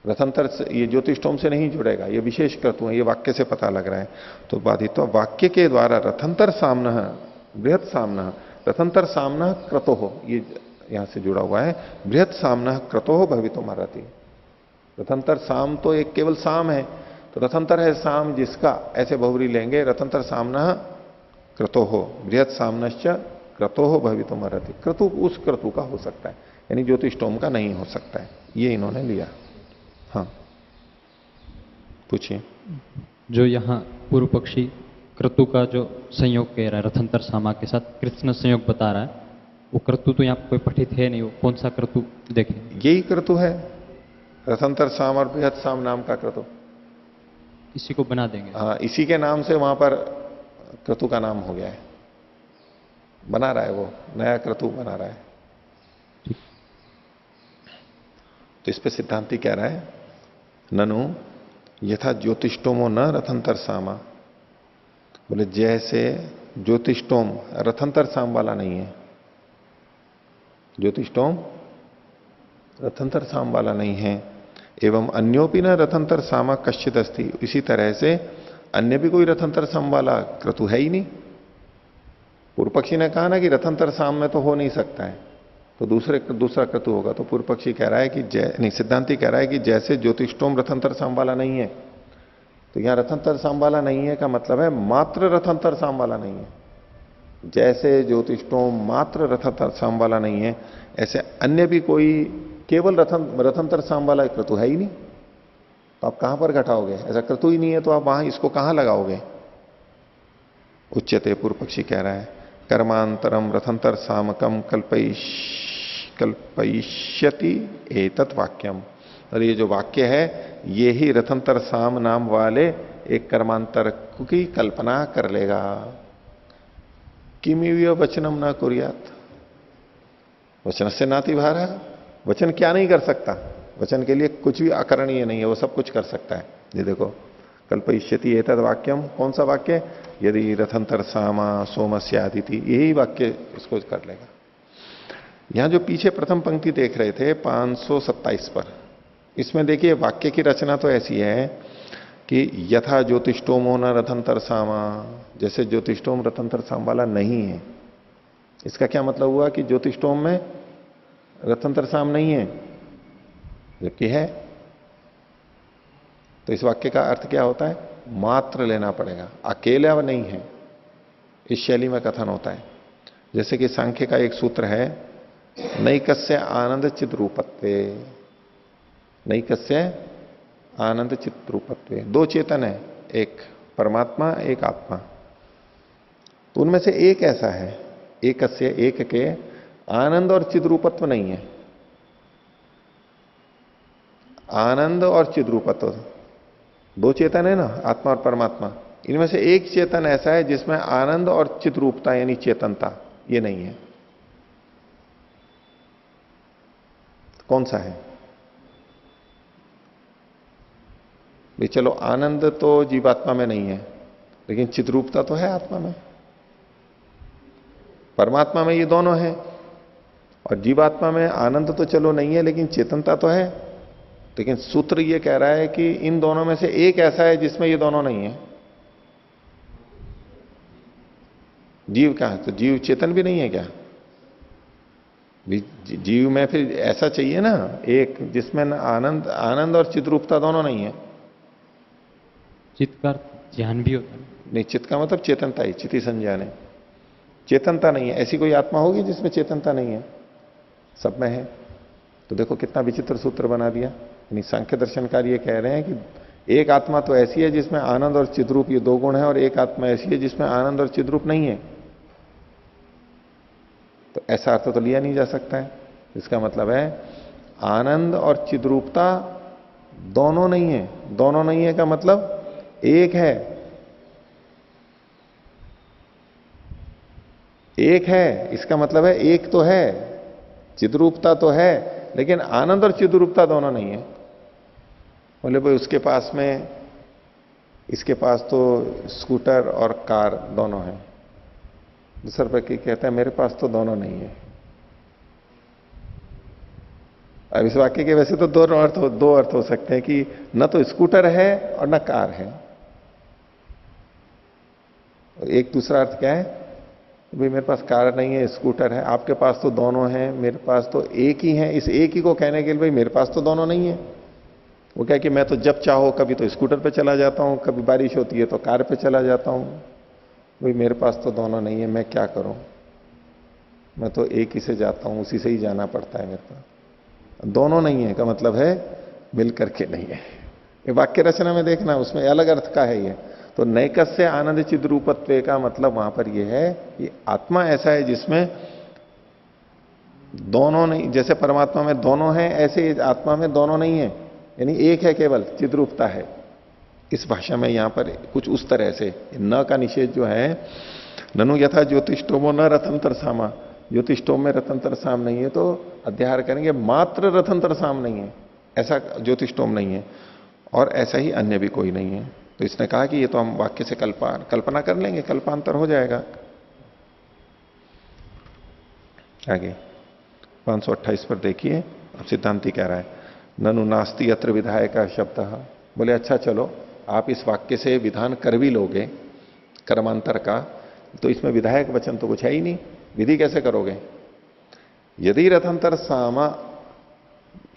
रथंतर से, ये ज्योतिष्टोम से नहीं जुड़ेगा, ये विशेष क्रतु है, ये वाक्य से पता लग रहा है। तो बाधित्वा वाक्य के द्वारा रथंतर सामन बृहत सामन, रथंतर सामना क्रतो हो, ये यहां से जुड़ा हुआ है, बृहत सामना क्रतो हो भवितुमर्हति। रथंतर साम तो एक केवल साम है, तो रथंतर है साम जिसका, ऐसे बहुरी लेंगे, रथंतर सामना क्रतो हो, बृहत सामनश्च क्रतो हो भवितुमर्हति। क्रतु उस क्रतु का हो सकता है, यानी ज्योतिष्टोम का नहीं हो सकता है, ये इन्होंने लिया। हाँ पूछिए। जो यहाँ पूर्व पक्षी क्रतु का जो संयोग कह रहा है रथंतर सामा के साथ कृष्ण संयोग बता रहा है, वो क्रतु तो यहाँ कोई पठित है नहीं, वो कौन सा क्रतु देखें? यही क्रतु है, रथंतर साम और बृहत साम नाम का क्रतु। इसी को बना देंगे? हाँ, इसी के नाम से वहां पर क्रतु का नाम हो गया है, बना रहा है वो, नया क्रतु बना रहा है। तो इस पे सिद्धांति कह रहा है ननु यथा ज्योतिष्टोमो न रथंतर सामा। बोले जैसे ज्योतिष्टोम रथंतर साम वाला नहीं है, ज्योतिष्टोम रथंतर साम वाला नहीं है, एवं अन्योपि न रथंतर सामा कश्चित अस्ति, इसी तरह से अन्य भी कोई रथंतर साम वाला क्रतु है ही नहीं। पूर्व पक्षी ने कहा ना कि रथंतर साम में तो हो नहीं सकता है, तो दूसरा क्रतु होगा। तो पूर्व पक्षी कह रहा है कि सिद्धांति कह रहा है कि जैसे ज्योतिष्टोम रथंतर साम वाला नहीं है, तो यहां रथंतर साम वाला नहीं है का मतलब है मात्र रथंतर साम वाला नहीं है। जैसे ज्योतिष्टोम मात्र रथंतर साम वाला नहीं है, ऐसे अन्य भी कोई केवल रथंतर साम वाला क्रतु है ही नहीं। तो आप कहां पर घटाओगे? ऐसा क्रतु ही नहीं है तो आप वहां इसको कहां लगाओगे? उच्यते, पूर्व पक्षी कह रहा है, कर्मांतरम रथंतर सामकम कल्पयिष्यति एतत् वाक्यम। और ये जो वाक्य है ये ही रथंतर साम नाम वाले एक कर्मांतर की कल्पना कर लेगा। किमिव वचनम ना कुर्यात, वचन से नाति भारा। वचन क्या नहीं कर सकता? वचन के लिए कुछ भी अकरणीय नहीं है, वो सब कुछ कर सकता है। ये देखो, कल्पयिष्यति एतत् वाक्यम, कौन सा वाक्य? यदि रथंतर सामा सोमस्य आदिति, यही वाक्य इसको कर लेगा। यहां जो पीछे प्रथम पंक्ति देख रहे थे 527 पर, इसमें देखिए वाक्य की रचना तो ऐसी है कि यथा ज्योतिष्टोमो न रथंतर सामा, जैसे ज्योतिष्टोम रथंतर साम वाला नहीं है। इसका क्या मतलब हुआ कि ज्योतिष्टोम में रथंतर साम नहीं है, जबकि है। तो इस वाक्य का अर्थ क्या होता है? मात्र लेना पड़ेगा, अकेला नहीं है। इस शैली में कथन होता है। जैसे कि सांख्य का एक सूत्र है, नैकस्य आनंद चित रूपत्वे, नैकस्य आनंद चित रूपत्वे। दो चेतन है, एक परमात्मा एक आत्मा। तो उनमें से एक ऐसा है, एकस्य, एक के आनंद और चित रूपत्व नहीं है। आनंद और चित रूपत्व दो चेतन है ना, आत्मा और परमात्मा। इनमें से एक चेतन ऐसा है जिसमें आनंद और चित रूपता यानी चेतनता ये नहीं है। कौन सा है? भाई चलो, आनंद तो जीवात्मा में नहीं है, लेकिन चिद्रूपता तो है आत्मा में। परमात्मा में ये दोनों है, और जीवात्मा में आनंद तो चलो नहीं है, लेकिन चेतनता तो है। लेकिन सूत्र ये कह रहा है कि इन दोनों में से एक ऐसा है जिसमें ये दोनों नहीं है। जीव कहां? तो जीव चेतन भी नहीं है क्या? जीव में फिर ऐसा चाहिए ना, एक जिसमें आनंद आनंद और चिद्रूपता दोनों नहीं है। चित्त का ज्ञान भी होता है। नहीं, चित्त का मतलब चेतनता ही, चिति संज्ञान है, चेतनता नहीं है। ऐसी कोई आत्मा होगी जिसमें चेतनता नहीं है? सब में है। तो देखो कितना विचित्र सूत्र बना दिया। यानी सांख्य दर्शनकार ये कह रहे हैं कि एक आत्मा तो ऐसी है जिसमें आनंद और चिद्रूप ये दो गुण है, और एक आत्मा ऐसी है जिसमें आनंद और चिद्रूप नहीं है। तो ऐसा अर्थ तो लिया नहीं जा सकता है। इसका मतलब है आनंद और चिद्रूपता दोनों नहीं है। दोनों नहीं है का मतलब एक है, एक है। इसका मतलब है एक तो है, चिद्रूपता तो है, लेकिन आनंद और चिद्रूपता दोनों नहीं है। बोले भाई उसके पास में, इसके पास तो स्कूटर और कार दोनों है। दूसरा व्यक्ति कहता है मेरे पास तो दोनों नहीं है। अब इस वाक्य के वैसे तो दो अर्थ हो सकते हैं कि न तो स्कूटर है और न कार है। एक दूसरा अर्थ क्या है? भाई मेरे पास कार नहीं है, स्कूटर है, आपके पास तो दोनों हैं, मेरे पास तो एक ही है। इस एक ही को कहने के लिए भाई मेरे पास तो दोनों नहीं है। वो क्या कि मैं तो जब चाहो कभी तो स्कूटर पे चला जाता हूं, कभी बारिश होती है तो कार पे चला जाता हूं। भाई मेरे पास तो दोनों नहीं है, मैं क्या करूं? मैं तो एक ही से जाता हूं, उसी से ही जाना पड़ता है मेरे पास। दोनों नहीं है का मतलब है मिल करके नहीं है। ये वाक्य रचना में देखना, उसमें अलग अर्थ का है ये। तो नैकस्य आनंद चिद रूपत्व का मतलब वहां पर यह है कि आत्मा ऐसा है जिसमें दोनों नहीं। जैसे परमात्मा में दोनों हैं, ऐसे आत्मा में दोनों नहीं है, यानी एक है, केवल चिद्रूपता है। इस भाषा में यहां पर कुछ उस तरह से न का निषेध जो है, ननु यथा ज्योतिष्टोमो न रथंतर सामा, ज्योतिष्टोम में रथंतर साम नहीं है तो अध्याहार करेंगे मात्र रथंतर साम नहीं है, ऐसा ज्योतिष्टोम नहीं है, और ऐसा ही अन्य भी कोई नहीं है। तो इसने कहा कि ये तो हम वाक्य से कल्पना कर लेंगे, कल्पांतर हो जाएगा। आगे 528 पर देखिए, अब सिद्धांति कह रहा है ननु नास्ति अत्र विधायक शब्द। बोले अच्छा चलो, आप इस वाक्य से विधान कर भी लोगे कर्मांतर का, तो इसमें विधायक वचन तो कुछ है ही नहीं, विधि कैसे करोगे? यदि रथंतर सामा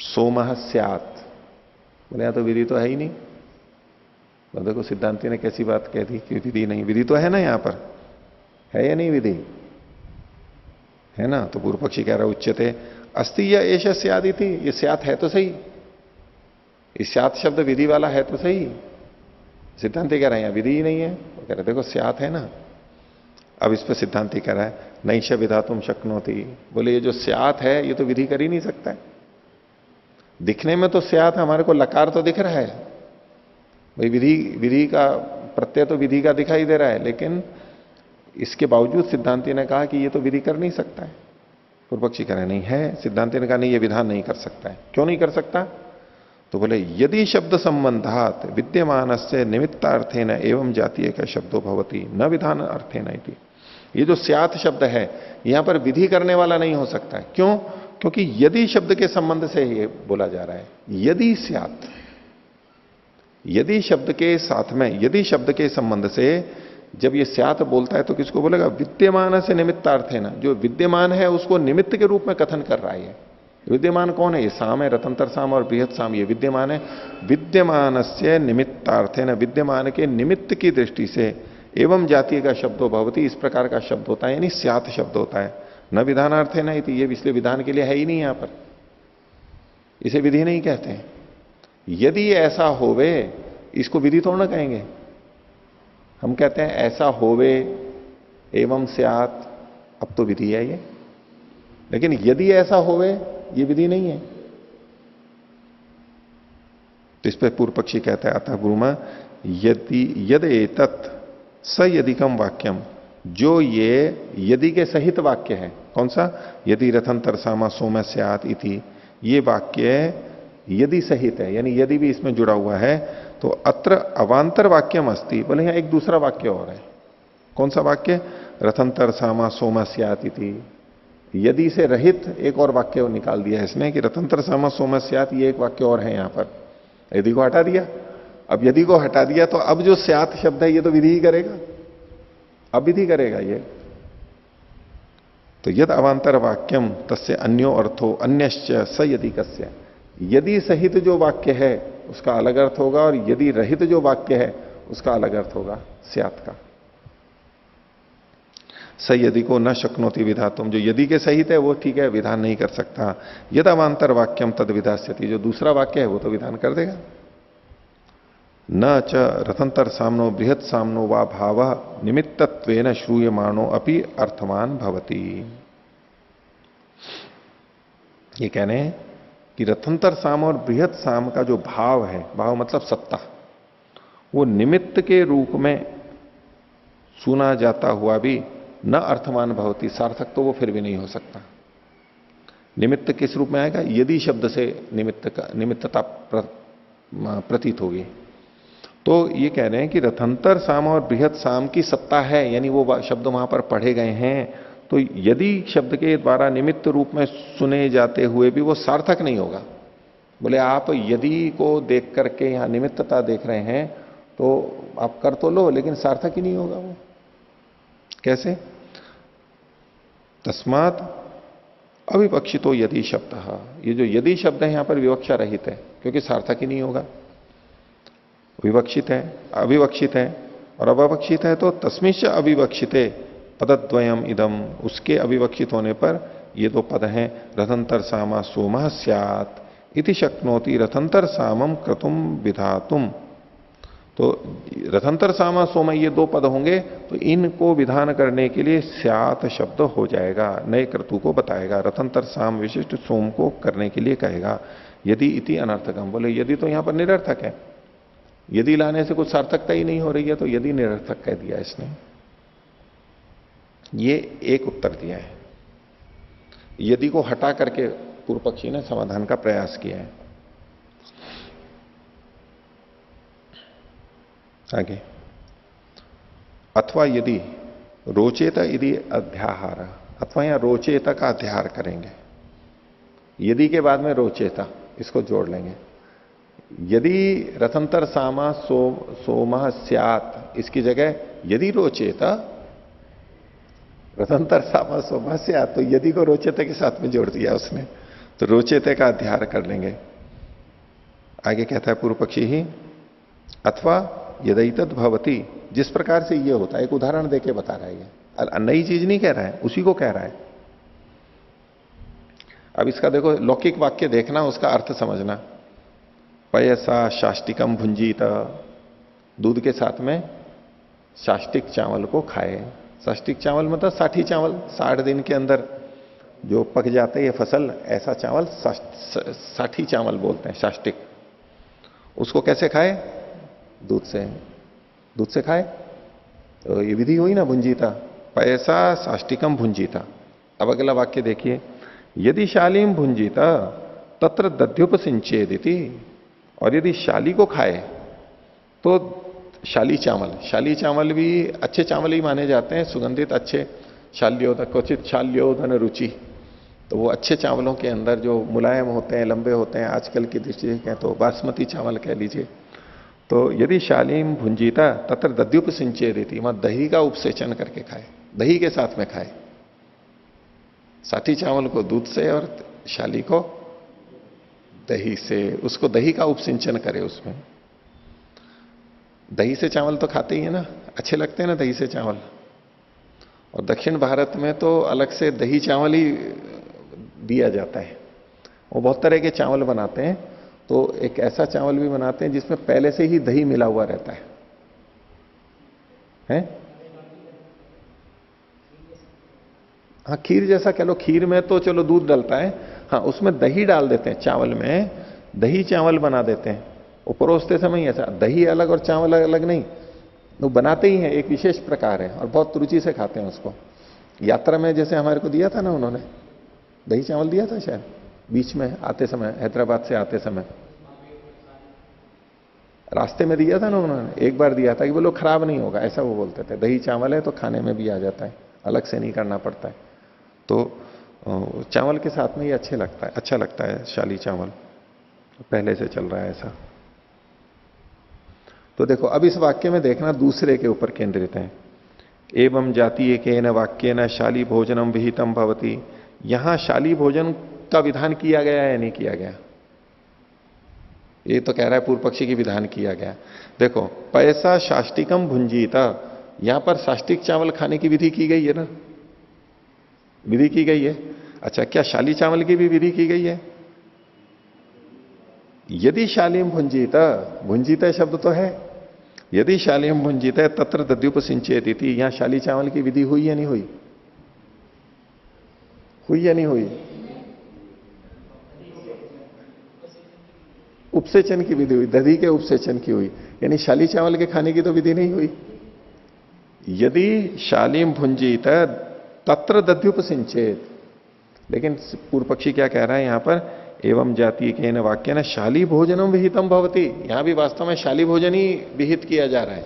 सोमः स्यात्, बोले यहां तो विधि तो है ही नहीं। तो देखो सिद्धांति ने कैसी बात कह दी कि विधि नहीं। विधि तो है ना, यहां पर है या नहीं विधि? है ना। तो पूर्व पक्षी कह रहा उच्यते अस्ति या एष स्यादिति, ये स्यात् है तो सही, इस स्यात शब्द विधि वाला है तो सही, सिद्धांति कह रहे हैं यहाँ विधि ही नहीं है। वो कह रहे देखो स्यात है ना। अब इस पर सिद्धांति कह रहा है नैष विधा तुम शक्नोती, बोले ये जो स्यात है ये तो विधि कर ही नहीं सकता है। दिखने में तो स्यात हमारे को लकार तो दिख रहा है भाई, विधि विधि का प्रत्यय तो विधि का दिखाई दे रहा है, लेकिन इसके बावजूद सिद्धांति ने कहा कि ये तो विधि कर नहीं सकता है। पूर्व पक्षी कह रहे नहीं है, सिद्धांति ने कहा नहीं ये विधान नहीं कर सकता है। क्यों नहीं कर सकता? तो बोले यदि शब्द संबंधात विद्यमान से निमित्तार्थे न एवं जातीय का शब्दों भवती न विधान अर्थे न। ये जो स्यात शब्द है यहां पर विधि करने वाला नहीं हो सकता है। क्यों? क्योंकि यदि शब्द के संबंध से ये बोला जा रहा है। यदि स्यात, यदि शब्द के साथ में, यदि शब्द के संबंध से जब ये स्यात बोलता है तो किसको बोलेगा? विद्यमान से निमित्तार्थ है ना, जो विद्यमान है उसको निमित्त के रूप में कथन कर रहा है। विद्यमान कौन है? ये साम है, रतंतर साम और बृहत साम, ये विद्यमान है। विद्यमान से निमित्तार्थ है ना, विद्यमान के निमित्त की दृष्टि से एवं जातीय का शब्दों भवती, इस प्रकार का शब्द होता है, यानी स्यात शब्द होता है। न विधानार्थ है ना, ये इसलिए विधान के लिए है ही नहीं यहां पर, इसे विधि नहीं कहते हैं। यदि ऐसा होवे, इसको विधि थोड़ा ना कहेंगे, हम कहते हैं ऐसा होवे एवं स्यात, अब तो विधि है ये। लेकिन यदि ऐसा होवे ये विधि नहीं है। तो इस पर पूर्व पक्षी कहता है अतः गुरुमा यदि यद एतत् स यदिकम वाक्यम, जो ये यदि के सहित वाक्य है, कौन सा? यदि रथंतर सामा सोम स्यात् इति, ये वाक्य यदि सहित है, यानी यदि भी इसमें जुड़ा हुआ है, तो अत्र अवांतर वाक्यम अस्ति, बोले यहां एक दूसरा वाक्य और है। कौन सा वाक्य? रथंतर सामा सोम स्यात् इति। यदि से रहित एक और वाक्य निकाल दिया है इसने कि रथंतर सामा सोम स्यात्, ये एक वाक्य और है यहां पर। यदि को हटा दिया, अब यदि को हटा दिया तो अब जो स्यात् शब्द है ये तो विधि ही करेगा, अब विधि करेगा ये। तो यद अवांतर वाक्यम तस्य अन्यो अर्थो अन्यश्च स यदि कस्य, यदि सहित जो वाक्य है उसका अलग अर्थ होगा, और यदि रहित जो वाक्य है उसका अलग अर्थ होगा स्यात् का। स यदि को न शक्नोति विधातुम, जो यदि के सहित है वो ठीक है, विधान नहीं कर सकता। यद अवांतर वाक्यम तद विधास्यति, जो दूसरा वाक्य है वो तो विधान कर देगा। न च रथंतर सामनो बृहत सामनो वा भाव निमित्तत्वेन श्रूयमाणो अपि अर्थवान भवति। ये कहने हैं कि रथंतर साम और बृहत साम का जो भाव है, भाव मतलब सत्ता, वो निमित्त के रूप में सुना जाता हुआ भी न अर्थवान भवति, सार्थक तो वो फिर भी नहीं हो सकता। निमित्त किस रूप में आएगा? यदि शब्द से निमित्तता प्रतीत होगी। तो ये कह रहे हैं कि रथंतर साम और बृहत साम की सत्ता है, यानी वो शब्द वहां पर पढ़े गए हैं, तो यदि शब्द के द्वारा निमित्त रूप में सुने जाते हुए भी वो सार्थक नहीं होगा। बोले आप यदि को देख करके यहां निमित्तता देख रहे हैं तो आप कर तो लो, लेकिन सार्थक ही नहीं होगा वो। कैसे? तस्मात अविवक्षितो यदि शब्द, ये जो यदि शब्द है यहां पर विवक्षा रहित है, क्योंकि सार्थक ही नहीं होगा। विवक्षित है, अविवक्षित है, और अविवक्षित है तो तस्मिश्च अविवक्षिते पदद्वयम इदम, उसके अविवक्षित होने पर ये दो पद हैं, रथंतर सामा सोमः स्यात् इति शक्नोति रथंतर सामम क्रतुम विधातुम। तो रथंतर सामा सोम ये दो पद होंगे, तो इनको विधान करने के लिए स्यात् शब्द हो जाएगा, नए क्रतु को बताएगा। रथंतर साम विशिष्ट सोम को करने के लिए कहेगा। यदि इति अनर्थकम, बोले यदि तो यहां पर निरर्थक है, यदि लाने से कुछ सार्थकता ही नहीं हो रही है, तो यदि निरर्थक कह दिया इसने। ये एक उत्तर दिया है। यदि को हटा करके पूर्व पक्षी ने समाधान का प्रयास किया है। आगे, अथवा यदि रोचेत यदि अध्याहार, अथवा यहां रोचेता का अध्याहार करेंगे। यदि के बाद में रोचेता, इसको जोड़ लेंगे। यदि रथंतर सामा सोमः स्यात्, इसकी जगह यदि रोचेता रथंतर सामा सोमः स्यात्, तो यदि को रोचेता के साथ में जोड़ दिया उसने, तो रोचेते का अध्याहार कर लेंगे। आगे कहता है पूर्व पक्षी ही, अथवा यदैतद भवति, जिस प्रकार से ये होता है, एक उदाहरण देके बता रहा है। ये नई चीज नहीं कह रहा है, उसी को कह रहा है। अब इसका देखो, लौकिक वाक्य देखना, उसका अर्थ समझना। पयसा शाष्टिकम भुंजीत, दूध के साथ में शाष्टिक चावल को खाए। शाष्टिक चावल मतलब साठी चावल, 60 दिन के अंदर जो पक जाते हैं ये फसल, ऐसा चावल साठी चावल बोलते हैं, शाष्टिक। उसको कैसे खाए? दूध से, दूध से खाए। तो ये विधि हुई ना भुंजीता, पैसा साष्टिकम भुंजीता। अब अगला वाक्य देखिए, यदि शालीम भुंजीता तत्र दध्युपसिंचेदिति, और यदि शाली को खाए तो शाली चावल, शाली चावल भी अच्छे चावल ही माने जाते हैं, सुगंधित अच्छे, शाल्योधन, क्वचित शाल्योधन रुचि, तो वो अच्छे चावलों के अंदर जो मुलायम होते हैं, लंबे होते हैं, आजकल की दृष्टि से कहें तो बासमती चावल कह लीजिए। तो यदि शालीम भुंजीता तत्र दध्युपसिंचे देती, वहां दही का उपसेचन करके खाए, दही के साथ में खाए। साठी चावल को दूध से और शाली को दही से, उसको दही का उपसिंचन करे। उसमें दही से चावल तो खाते ही है ना, अच्छे लगते हैं ना दही से चावल। और दक्षिण भारत में तो अलग से दही चावल ही दिया जाता है। वो बहुत तरह के चावल बनाते हैं, तो एक ऐसा चावल भी बनाते हैं जिसमें पहले से ही दही मिला हुआ रहता है, हैं? हाँ, खीर जैसा कह लो। खीर में तो चलो दूध डलता है, हाँ उसमें दही डाल देते हैं, चावल में दही चावल बना देते हैं। वो परोसते समय ही ऐसा, दही अलग और चावल अलग नहीं, वो बनाते ही हैं, एक विशेष प्रकार है और बहुत रुचि से खाते हैं उसको। यात्रा में जैसे हमारे को दिया था ना उन्होंने, दही चावल दिया था शायद बीच में आते समय, हैदराबाद से आते समय रास्ते में दिया था ना उन्होंने, एक बार दिया था कि बोलो खराब नहीं होगा, ऐसा वो बोलते थे। दही चावल है तो खाने में भी आ जाता है, अलग से नहीं करना पड़ता है। तो चावल के साथ में ये अच्छे लगता है, अच्छा लगता है शाली चावल, पहले से चल रहा है ऐसा। तो देखो अब इस वाक्य में देखना दूसरे के ऊपर केंद्रित है। एवं जातीय के न वाक्य न शाली भोजनम विहितम भवती, यहां शाली भोजन का विधान किया गया है या नहीं किया गया? ये तो कह रहा है पूर्व पक्षी की विधान किया गया। देखो पैसा शाष्टिकम भुंजीता, यहां पर शाष्टिक चावल खाने की विधि की गई है ना, विधि की गई है। अच्छा, क्या शाली चावल की भी विधि की गई है? यदि शालीम भुंजीता, भुंजीता शब्द तो है, यदि शालीम भुंजीता तत्र दध्युपसिंचेदिति, यहां शाली चावल की विधि हुई या नहीं हुई? हुई या नहीं हुई? उपसेचन की विधि हुई, दधी के उपसेचन की हुई, यानी शाली चावल के खाने की तो विधि नहीं हुई। यदि शालीम भुंजीत तत्र दध्युपसिंचेत, लेकिन पूर्व पक्षी क्या कह रहा है यहां पर, एवं जातीय के न वाक्य न शाली भोजनम विहितम भवती, यहां भी वास्तव में शाली भोजन ही विहित किया जा रहा है।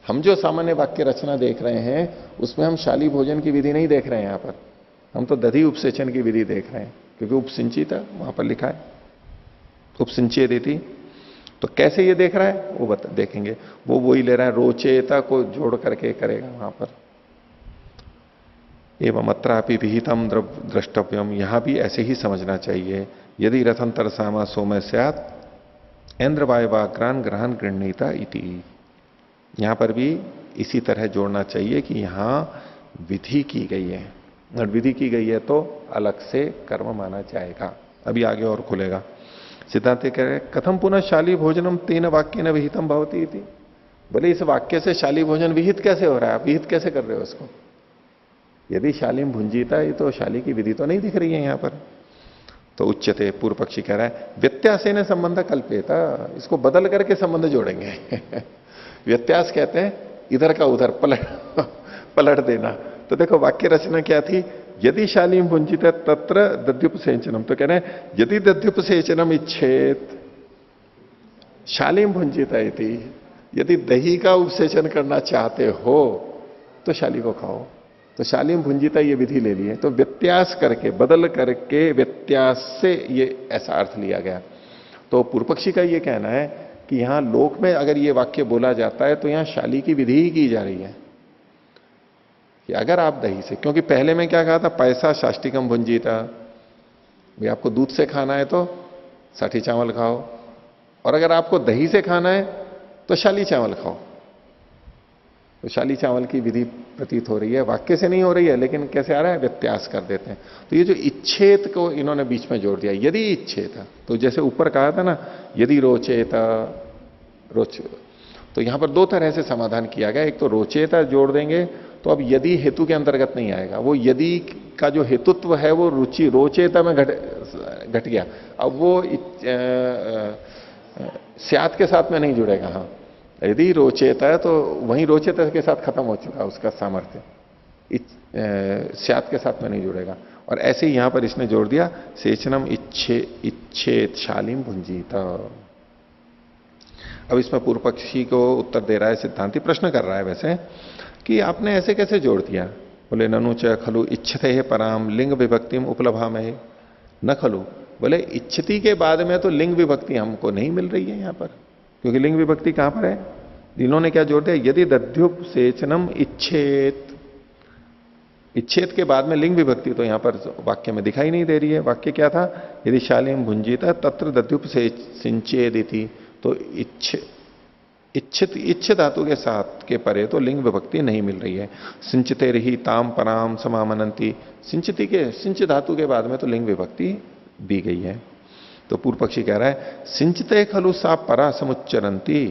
हम जो सामान्य वाक्य रचना देख रहे हैं उसमें हम शाली भोजन की विधि नहीं देख रहे हैं, यहां पर हम तो दधी उपसेचन की विधि देख रहे हैं, क्योंकि उपसिंचित वहां पर लिखा है उपसिंचे देती। तो कैसे ये देख रहा है वो देखेंगे, वो वही ले रहा है, रोचेता को जोड़ करके करेगा वहां पर। एवं अत्रापि विहितम द्रष्टव्यम, यहां भी ऐसे ही समझना चाहिए। यदि रथंतर सामा सोमय स्यात् इंद्र वायवाग्रान ग्रहण गृणीता इति, यहां पर भी इसी तरह जोड़ना चाहिए कि यहां विधि की गई है, और विधि की गई है तो अलग से कर्म माना जाएगा। अभी आगे और खुलेगा। सिद्धांत कह रहे कथम पुनः शाली भोजनम तेन वाक्य न विहितम भवती इति, बोले इस वाक्य से शाली भोजन विहित कैसे हो रहा है, आप विहित कैसे कर रहे हो उसको? यदि शालीम भुंजीता, ये तो शाली की विधि तो नहीं दिख रही है यहां पर। तो उच्चते, पूर्व पक्षी कह रहा है व्यत्यासे न संबंध कल्पेता, इसको बदल करके संबंध जोड़ेंगे। व्यत्यास कहते हैं इधर का उधर पलट देना। तो देखो वाक्य रचना क्या थी, यदि शालीम भुंजित तत्र दध्युपसेचनम, तो कह रहे हैं यदि दध्युपसेचनम इच्छेत शालीम भुंजित इति, यदि दही का उपसेचन करना चाहते हो तो शाली को खाओ। तो शालीम भुंजिता ये विधि ले ली है, तो व्यत्यास करके बदल करके व्यत्यास से ये ऐसा अर्थ लिया गया। तो पूर्व पक्षी का ये कहना है कि यहां लोक में अगर ये वाक्य बोला जाता है तो यहां शाली की विधि ही की जा रही है कि अगर आप दही से, क्योंकि पहले में क्या कहा था, पैसा शाष्टिकम भुंजीता, भाई आपको दूध से खाना है तो साठी चावल खाओ, और अगर आपको दही से खाना है तो शाली चावल खाओ। तो शाली चावल की विधि प्रतीत हो रही है, वाक्य से नहीं हो रही है, लेकिन कैसे आ रहा है, व्यत्यास कर देते हैं। तो ये जो इच्छेत को इन्होंने बीच में जोड़ दिया, यदि इच्छेत, तो जैसे ऊपर कहा था ना, यदि रोचेत रोच, तो यहां पर दो तरह से समाधान किया गया। एक तो रोचेता जोड़ देंगे तो अब यदि हेतु के अंतर्गत नहीं आएगा, वो यदि का जो हेतुत्व है वो रुचि रोचेता में घट गया, अब वो स्यात के साथ में नहीं जुड़ेगा। हाँ, यदि रोचेता है तो वहीं रोचेता के साथ खत्म हो चुका उसका सामर्थ्य, स्यात के साथ में नहीं जुड़ेगा। और ऐसे ही यहां पर इसने जोड़ दिया, सेचनम इच्छेत शालीम भुंजीत। अब इसमें पूर्व पक्षी को उत्तर दे रहा है सिद्धांति, प्रश्न कर रहा है वैसे कि आपने ऐसे कैसे जोड़ दिया। बोले ननु च खलु इच्छते है पराम लिंग विभक्तिम उपलब्धामहे न खलु। बोले इच्छति के बाद में तो लिंग विभक्ति हमको नहीं मिल रही है यहां पर, क्योंकि लिंग विभक्ति कहां पर है, इन्होंने क्या जोड़ दिया, यदि दध्युप सेचनम इच्छेत, इच्छेद के बाद में लिंग विभक्ति तो यहां पर वाक्य में दिखाई नहीं दे रही है। वाक्य क्या था, यदि शालीम भुंजित तत्र दध्युप से सिंचेदिति, तो इच्छ धातु के साथ के परे तो लिंग विभक्ति नहीं मिल रही है। सिंचते रही ताम पराम समामनंती, सिंचती के सिंच धातु के बाद में तो लिंग विभक्ति दी गई है। तो पूर्व पक्षी कह रहा है सिंचते खलु सा परा समुच्चरंती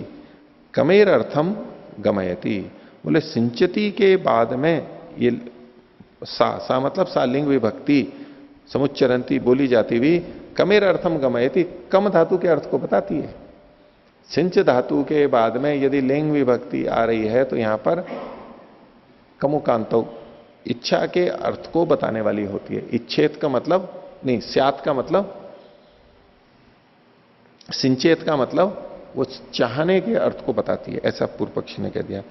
कमेर अर्थम गमयती। बोले सिंचती के बाद में ये सा मतलब सा लिंग विभक्ति समुच्चरंती बोली जाती हुई कमेर अर्थम गमयती, कम धातु के अर्थ को बताती है। सिंच धातु के बाद में यदि लिंग विभक्ति आ रही है तो यहां पर कमुकांतो इच्छा के अर्थ को बताने वाली होती है। इच्छेत का मतलब नहीं, स्यात का मतलब, सिंचेत का मतलब वो चाहने के अर्थ को बताती है, ऐसा पूर्व पक्षी ने कह दिया।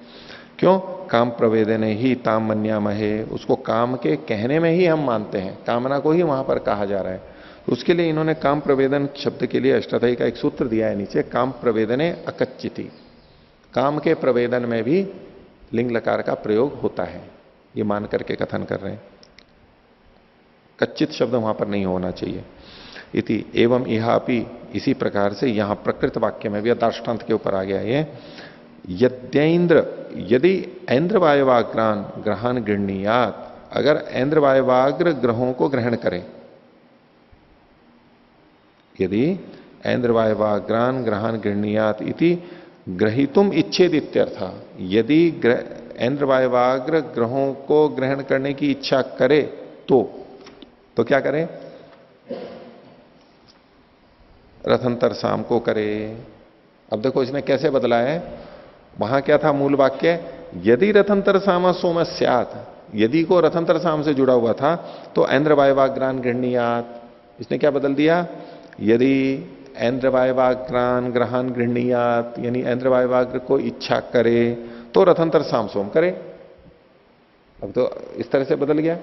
क्यों, काम प्रवेदन ही ताम मन्यामहे, उसको काम के कहने में ही हम मानते हैं, कामना को ही वहां पर कहा जा रहा है। तो उसके लिए इन्होंने काम प्रवेदन शब्द के लिए अष्टाध्यायी का एक सूत्र दिया है नीचे, काम प्रवेदने अकच्चिति, काम के प्रवेदन में भी लिंग लकार का प्रयोग होता है, ये मान करके कथन कर रहे हैं। कच्चित शब्द वहां पर नहीं होना चाहिए। इति एवं इहापि, इसी प्रकार से यहां प्रकृत वाक्य में भी दार्ष्टान्त के ऊपर आ गया ये, यद्यैन्द्र यदि ऐन्द्र वायवाग्रान ग्रहण गृहणीयात, अगर ऐन्द्र वायवाग्र ग्रहों को ग्रहण करें, यदि ऐन्द्र वायवाग्रान ग्रहण गृहणीयात इति ग्रहीतुम इच्छेद इत्यर्थ, यदि ऐन्द्र वायवाग्र ग्रहों को ग्रहण करने की इच्छा करे तो क्या करें, रथंतर साम को करे। अब देखो इसने कैसे बदला है, वहां क्या था मूल वाक्य, यदि रथंतर साम सोम स्यात्, यदि को रथंतर साम से जुड़ा हुआ था तो ऐन्द्र वायवाग्रान गृहणीयात, इसने क्या बदल दिया, यदि ऐन्द्र वायवाग्रान ग्रहण गृहणीयात, यानी ऐन्द्र वायवाग्र को इच्छा करे तो रथंतर साम सोम करे। अब तो इस तरह से बदल गया,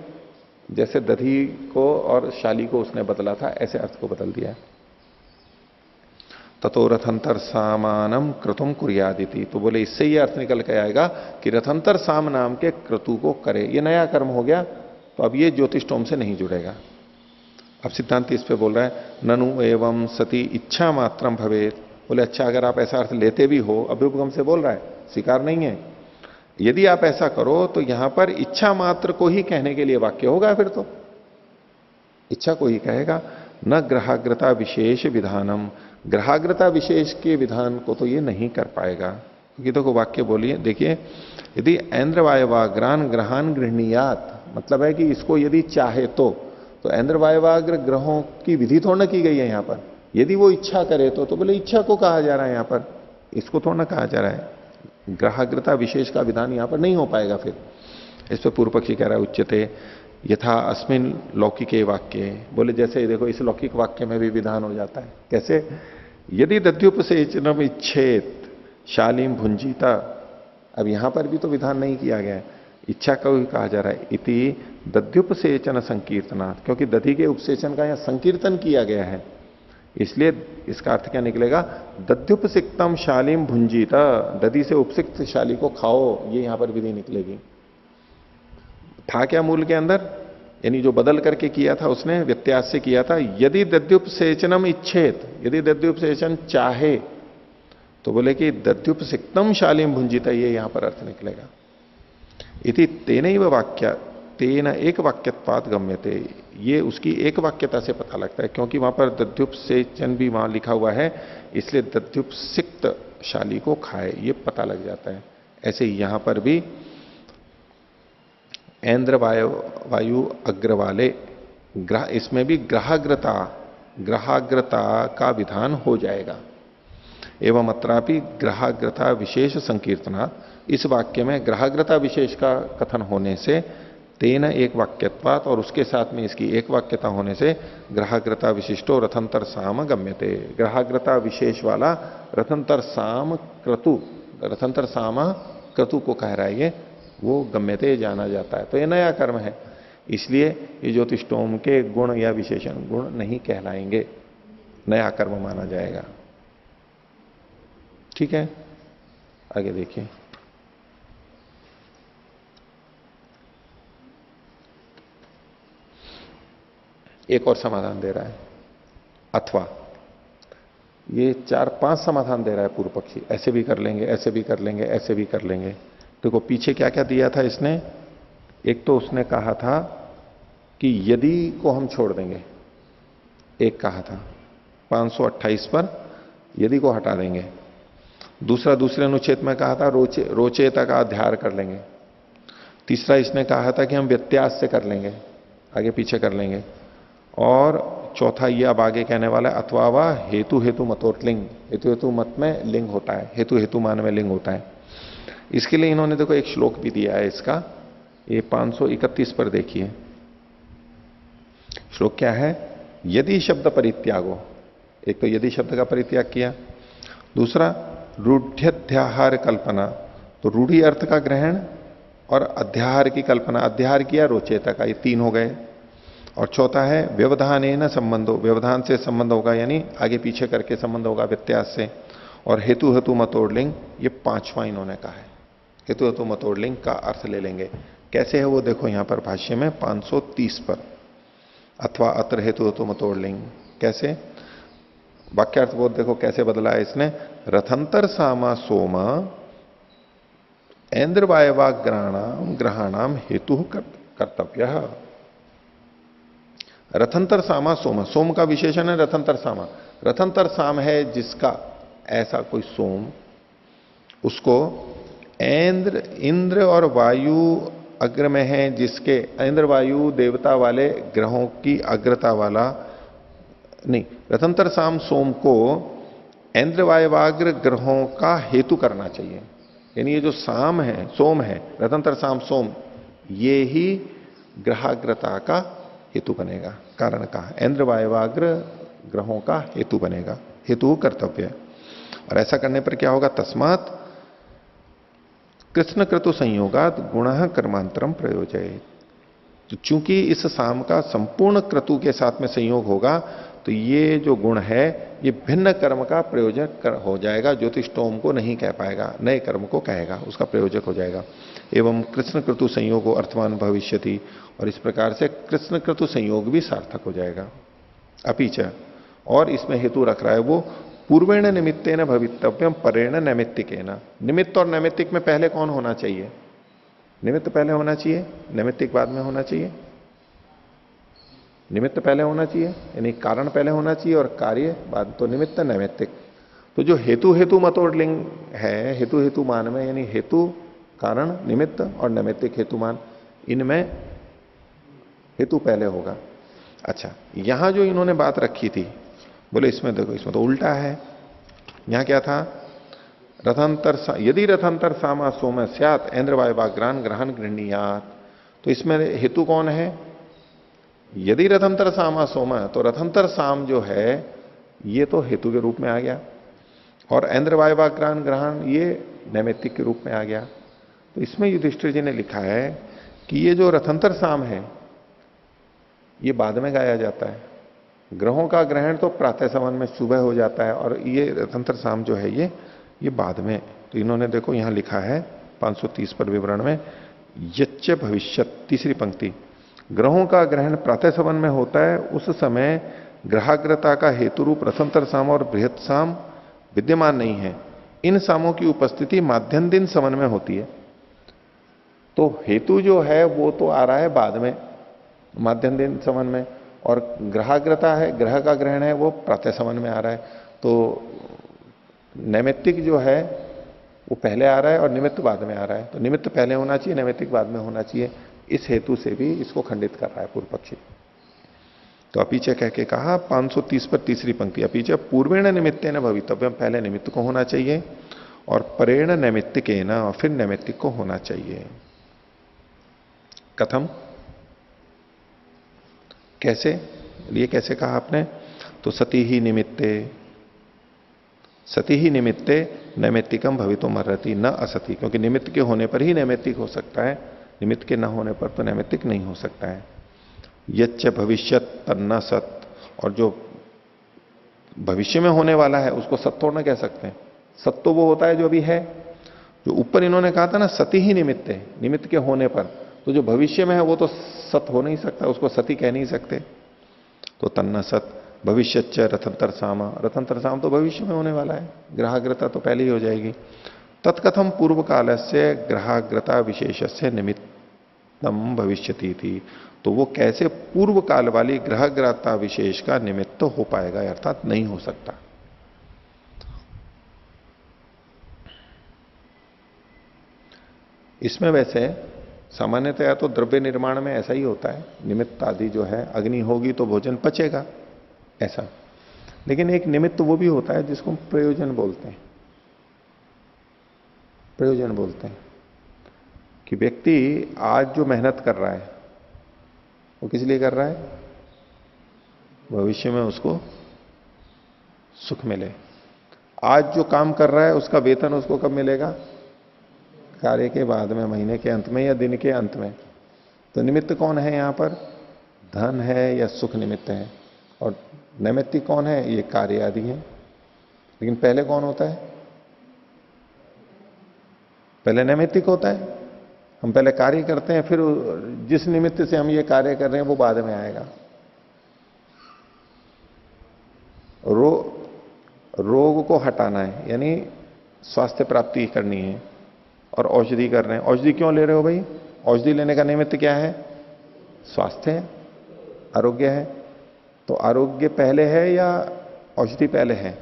जैसे दधी को और शाली को उसने बदला था, ऐसे अर्थ को बदल दिया। ततो रथंतर सामानम क्रतुम कुर्यादिति, तो बोले इससे ये अर्थ निकल के आएगा कि रथंतर साम नाम के क्रतु को करे, ये नया कर्म हो गया, तो अब ये ज्योतिषोम से नहीं जुड़ेगा। अब सिद्धांत इस पे बोल रहा है ननु एवं सती इच्छा मात्रम भवेत। बोले अच्छा, अगर आप ऐसा अर्थ लेते भी हो, अभ्युपगम से बोल रहा है, स्वीकार नहीं है, यदि आप ऐसा करो तो यहां पर इच्छा मात्र को ही कहने के लिए वाक्य होगा, फिर तो इच्छा को ही कहेगा, न ग्रहाग्रता विशेष विधानम, ग्रहाग्रता विशेष के विधान को तो ये नहीं कर पाएगा। क्योंकि देखो वाक्य बोलिए, देखिए, यदि ऐन्द्र वायवाग्रान ग्रहण गृहणीयात, मतलब है कि इसको यदि चाहे तो ऐन्द्र वायवाग्र ग्रहों की विधि थोड़ा ना की गई है यहां पर, यदि वो इच्छा करे तो बोले इच्छा को कहा जा रहा है यहां पर, इसको थोड़ा ना कहा जा रहा है। ग्रहाग्रता विशेष का विधान यहां पर नहीं हो पाएगा। फिर इस पर पूर्व पक्षी कह रहा है उच्यते यथा अस्मिन लौकिके वाक्य, बोले जैसे देखो इस लौकिक वाक्य में भी विधान हो जाता है। कैसे, यदि दध्युपसेचनम इच्छेत शालीम भुंजीता, अब यहां पर भी तो विधान नहीं किया गया है, इच्छा का ही कहा जा रहा है। इति दध्युपसेचन संकीर्तना, क्योंकि दधि के उपसेचन का यहां संकीर्तन किया गया है, इसलिए इसका अर्थ क्या निकलेगा, दध्युपसिक्तम शालीम भुंजीता, दधि से उपसिक्त शाली को खाओ, ये यहां पर विधि निकलेगी। था क्या मूल के अंदर, यानी जो बदल करके किया था उसने व्यत्यास से किया था, यदि दध्युपसेचनम इच्छेत, यदि दध्युपसेचन चाहे तो बोले कि दध्युपसिक्तम शालीम भुंजिता, ये यहां पर अर्थ निकलेगा। इति तेनैव वाक्य तेन एक वाक्यत्वाद गम्यते, ये उसकी एक वाक्यता से पता लगता है, क्योंकि वहां पर दद्युप से चन भी वहां लिखा हुआ है, इसलिए दद्युप सिक्त शाली को खाए, ये पता लग जाता है। ऐसे ही यहां पर भी ऐन्द्र वायु अग्र वाले ग्रह, इसमें भी ग्रहाग्रता का विधान हो जाएगा। एवं अत्रापि ग्रहाग्रता विशेष संकीर्तना, इस वाक्य में ग्रहाग्रता विशेष का कथन होने से तेन एक वाक्यत्वात, और उसके साथ में इसकी एक वाक्यता होने से ग्रहाग्रता विशिष्टो रथंतर साम गम्यते, ग्रहाग्रता विशेष वाला रथंतर साम क्रतु को कह रहा है, ये वो गम्यते जाना जाता है। तो ये नया कर्म है, इसलिए ये ज्योतिष्टोम के गुण या विशेषण गुण नहीं कहलाएंगे, नया कर्म माना जाएगा। ठीक है, आगे देखिए। एक और समाधान दे रहा है, अथवा, ये 4-5 समाधान दे रहा है पूर्व पक्षी, ऐसे भी कर लेंगे, ऐसे भी कर लेंगे, ऐसे भी कर लेंगे। देखो पीछे क्या क्या दिया था इसने, एक तो उसने कहा था कि यदि को हम छोड़ देंगे, एक कहा था 528 पर यदि को हटा देंगे। दूसरा दूसरे अनुच्छेद में कहा था रोचेता का अध्याय कर लेंगे। तीसरा इसने कहा था कि हम व्यत्यास से कर लेंगे, आगे पीछे कर लेंगे। और चौथा ये अब आगे कहने वाला है, अथवा व हेतु हेतु मतोर्लिंग, हेतु हेतु मत में लिंग होता है, हेतु हेतु मान में लिंग होता है। इसके लिए इन्होंने देखो एक श्लोक भी दिया है इसका, ये 531 पर देखिए। श्लोक क्या है, यदि शब्द परित्यागो, एक तो यदि शब्द का परित्याग किया, दूसरा रूढ़्यध्याहार कल्पना, तो रूढ़ी अर्थ का ग्रहण और अध्याहार की कल्पना, अध्याहार किया रोचेता का, ये 3 हो गए। और चौथा है व्यवधान संबंधो, व्यवधान से संबंध होगा, यानी आगे पीछे करके संबंध होगा व्यत्यास से। और हेतु हेतु मतोड़लिंग, ये 5वां इन्होंने कहा है, हेतु हेतु मतोड़लिंग का अर्थ ले लेंगे। कैसे है वो देखो यहां पर भाष्य में 530 पर, अथवा अत्र हेतु हेतु मतोड़लिंग, कैसे वाक्यार्थ बोध देखो कैसे बदला है इसने, रथंतर सामा सोमा ऐन्द्र वायवाग्राणाम ग्रहाणाम हेतु कर्तव्य। रथंतर सामा सोम, सोम का विशेषण है रथंतर सामा, रथंतर साम है जिसका ऐसा कोई सोम, उसको ऐन्द्र, इंद्र और वायु अग्र में है, जिसके इंद्र वायु देवता वाले ग्रहों की अग्रता वाला नहीं, रथंतर साम सोम को ऐन्द्र वायवाग्र ग्रहों का हेतु करना चाहिए। यानी ये जो साम है, सोम है, रथंतर साम सोम, ये ही ग्रहाग्रता का हेतु बनेगा, कारण का, ऐन्द्र वायवाग्र ग्रहों का हेतु बनेगा, हेतु कर्तव्य। और ऐसा करने पर क्या होगा, तस्मात कृष्ण क्रतु संयोगात गुण कर्मांतरम प्रयोजय। तो चूंकि इस साम का संपूर्ण क्रतु के साथ में संयोग होगा, तो ये जो गुण है ये भिन्न कर्म का प्रयोजक हो जाएगा, ज्योतिष्टोम को नहीं कह पाएगा, नए कर्म को कहेगा, उसका प्रयोजक हो जाएगा। एवं कृष्ण क्रतु संयोग अर्थवान भविष्यति, और इस प्रकार से कृष्ण क्रतु संयोग भी सार्थक हो जाएगा। अपीच, और इसमें हेतु रख रहा है वो, पूर्वेण निमित्तेन भवितव्यम परेण नैमित्तिकेन। निमित्त और नैमित्तिक में पहले कौन होना चाहिए, निमित्त पहले होना चाहिए, नैमित्तिक बाद में होना चाहिए। निमित्त पहले होना चाहिए, यानी कारण पहले होना चाहिए और कार्य बाद, तो निमित्त नैमित्तिक। तो जो हेतु हेतु मतोड़ लिंग है, हेतु हेतु मान में, यानी हेतु कारण निमित्त और नैमित्तिक हेतुमान, इनमें हेतु पहले होगा। अच्छा, यहां जो इन्होंने बात रखी थी, बोले इसमें देखो, इसमें तो उल्टा है। यहां क्या था, रथंतर यदि रथंतर सामा सोम स्यात् ऐन्द्र वायवाग्रान ग्रहण गृहणीयात, तो इसमें हेतु कौन है, यदि रथंतर सामा सोम, तो रथंतर साम जो है ये तो हेतु के रूप में आ गया, और ऐन्द्र वायवाग्रान ग्रहण ये नैमित्तिक के रूप में आ गया। तो इसमें युधिष्ठिर जी ने लिखा है कि ये जो रथंतर साम है ये बाद में गाया जाता है, ग्रहों का ग्रहण तो प्रातः सवन में सुबह हो जाता है, और ये रथंतर साम जो है ये बाद में। तो इन्होंने देखो यहां लिखा है 530 पर विवरण में, यच्च भविष्यत, तीसरी पंक्ति, ग्रहों का ग्रहण प्रातः सवन में होता है, उस समय ग्रहाग्रता का हेतु रूप रथंतर साम और बृहत साम विद्यमान नहीं है। इन सामों की उपस्थिति माध्यम दिन सवन में होती है। तो हेतु जो है वो तो आ रहा है बाद में, माध्यम समन में, और ग्रहाग्रता है, ग्रह का ग्रहण है, वो प्रातः समन में आ रहा है। तो नैमित्तिक जो है वो पहले आ रहा है और निमित्त बाद में आ रहा है। तो निमित्त पहले होना चाहिए, नैमित्तिक बाद में होना चाहिए। इस हेतु से भी इसको खंडित कर रहा है पूर्व पक्षी। तो अपीचे कह के कहा 530 पर तीसरी पंक्ति, अपीचे पूर्वेण निमित्ते न भवितव्यम, पहले निमित्त को होना चाहिए और परेण नैमित्तिके न, और फिर नैमित्तिक को होना चाहिए। कथम, कैसे, ये कैसे कहा आपने? तो सती ही निमित्ते, सती ही निमित्ते नैमित्तिकम भवितुम अर्हति न असति, क्योंकि निमित्त के होने पर ही नैमित्तिक हो सकता है, निमित्त के न होने पर तो नैमित्तिक नहीं हो सकता है। यच्च भविष्यत तन्ना सत, और जो भविष्य में होने वाला है उसको सत थोड़ा कह सकते हैं। सत तो वो होता है जो अभी है। जो ऊपर इन्होंने कहा था ना सती ही निमित्त है, निमित्त के होने पर, तो जो भविष्य में है वो तो सत हो नहीं सकता, उसको सती कह नहीं सकते। तो तन्ना सत भविष्यच्च रथंतर साम, रथंतर साम तो भविष्य में होने वाला है, ग्रहाग्रता तो पहले ही हो जाएगी। तत्कथम पूर्व काल से ग्रहाग्रता विशेष से निमित्तम भविष्यति थी, तो वो कैसे पूर्व काल वाली ग्रहग्रता विशेष का निमित्त हो पाएगा, अर्थात नहीं हो सकता। इसमें वैसे सामान्यतया तो द्रव्य निर्माण में ऐसा ही होता है, निमित्त आदि जो है, अग्नि होगी तो भोजन पचेगा ऐसा। लेकिन एक निमित्त वो भी होता है जिसको हम प्रयोजन बोलते हैं। प्रयोजन बोलते हैं कि व्यक्ति आज जो मेहनत कर रहा है वो किस लिए कर रहा है? भविष्य में उसको सुख मिले। आज जो काम कर रहा है उसका वेतन उसको कब मिलेगा? कार्य के बाद में, महीने के अंत में या दिन के अंत में। तो निमित्त कौन है यहां पर? धन है या सुख निमित्त है। और नैमित्तिक कौन है? ये कार्य आदि है। लेकिन पहले कौन होता है? पहले नैमित्तिक होता है। हम पहले कार्य करते हैं, फिर जिस निमित्त से हम ये कार्य कर रहे हैं वो बाद में आएगा। रोग को हटाना है, यानी स्वास्थ्य प्राप्ति करनी है, और औषधि कर रहे हैं। औषधि क्यों ले रहे हो भाई? औषधि लेने का निमित्त क्या है? स्वास्थ्य है, आरोग्य है। तो आरोग्य पहले है या औषधि पहले है?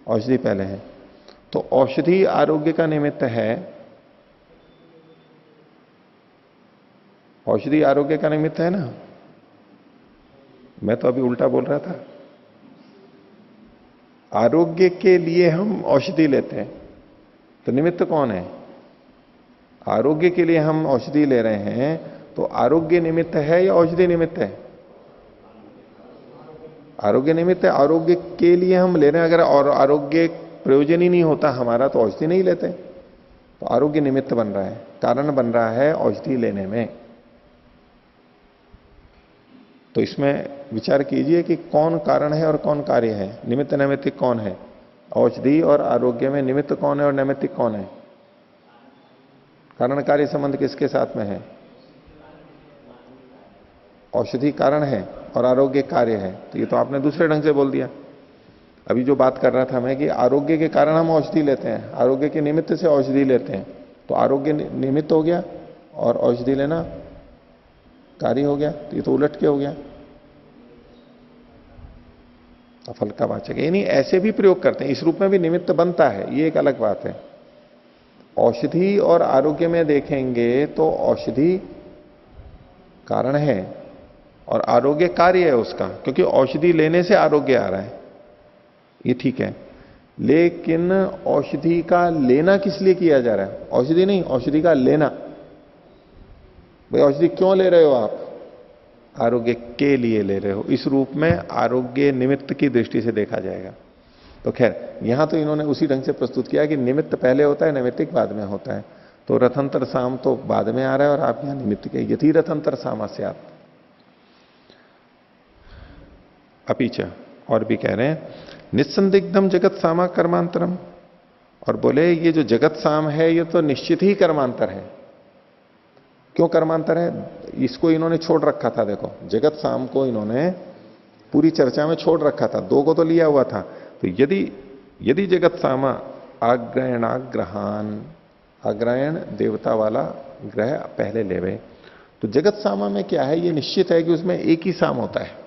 औषधि पहले है। तो औषधि आरोग्य का निमित्त है, औषधि आरोग्य का निमित्त है ना। मैं तो अभी उल्टा बोल रहा था। आरोग्य के लिए हम औषधि लेते हैं, तो निमित्त कौन है? आरोग्य के लिए हम औषधि ले रहे हैं, तो आरोग्य निमित्त है या औषधि निमित्त है? आरोग्य निमित्त है। आरोग्य के लिए हम ले रहे हैं। अगर और आरोग्य प्रयोजन ही नहीं होता हमारा तो औषधि नहीं लेते। तो आरोग्य निमित्त बन रहा है, कारण बन रहा है औषधि लेने में। तो इसमें विचार कीजिए कि कौन कारण है और कौन कार्य है, निमित्त नैमित्तिक कौन है? औषधि और आरोग्य में निमित्त कौन है और नैमित्तिक कौन है? कारण कार्य संबंध किसके साथ में है? औषधि कारण है और आरोग्य कार्य है। तो ये तो आपने दूसरे ढंग से बोल दिया। अभी जो बात कर रहा था मैं कि आरोग्य के कारण हम औषधि लेते हैं, आरोग्य के निमित्त से औषधि लेते हैं, तो आरोग्य निमित्त हो गया और औषधि लेना कार्य हो गया। तो ये तो उलट के हो गया, अफल का वाचक। यानी ऐसे भी प्रयोग करते हैं, इस रूप में भी निमित्त बनता है, ये एक अलग बात है। औषधि और आरोग्य में देखेंगे तो औषधि कारण है और आरोग्य कार्य है उसका, क्योंकि औषधि लेने से आरोग्य आ रहा है, ये ठीक है। लेकिन औषधि का लेना किस लिए किया जा रहा है? औषधि नहीं, औषधि का लेना। भाई औषधि क्यों ले रहे हो आप? आरोग्य के लिए ले रहे हो। इस रूप में आरोग्य निमित्त की दृष्टि से देखा जाएगा। तो खैर यहां तो इन्होंने उसी ढंग से प्रस्तुत किया कि निमित्त पहले होता है, नैमित्तिक बाद में होता है। तो रथंतर साम तो बाद में आ रहा है और आप यहां निमित्त के यथि रथंतर सामास्यात्। अपीच और भी कह रहे हैं निस्संदिग्धम जगत सामा कर्मांतरम, और बोले ये जो जगत साम है ये तो निश्चित ही कर्मांतर है। क्यों कर्मांतर है? इसको इन्होंने छोड़ रखा था। देखो जगत साम को इन्होंने पूरी चर्चा में छोड़ रखा था, दो को तो लिया हुआ था। तो यदि जगत सामा आग्रयणाग्रहान, आग्रयण देवता वाला ग्रह पहले लेवे। तो जगत सामा में क्या है, ये निश्चित है कि उसमें एक ही साम होता है,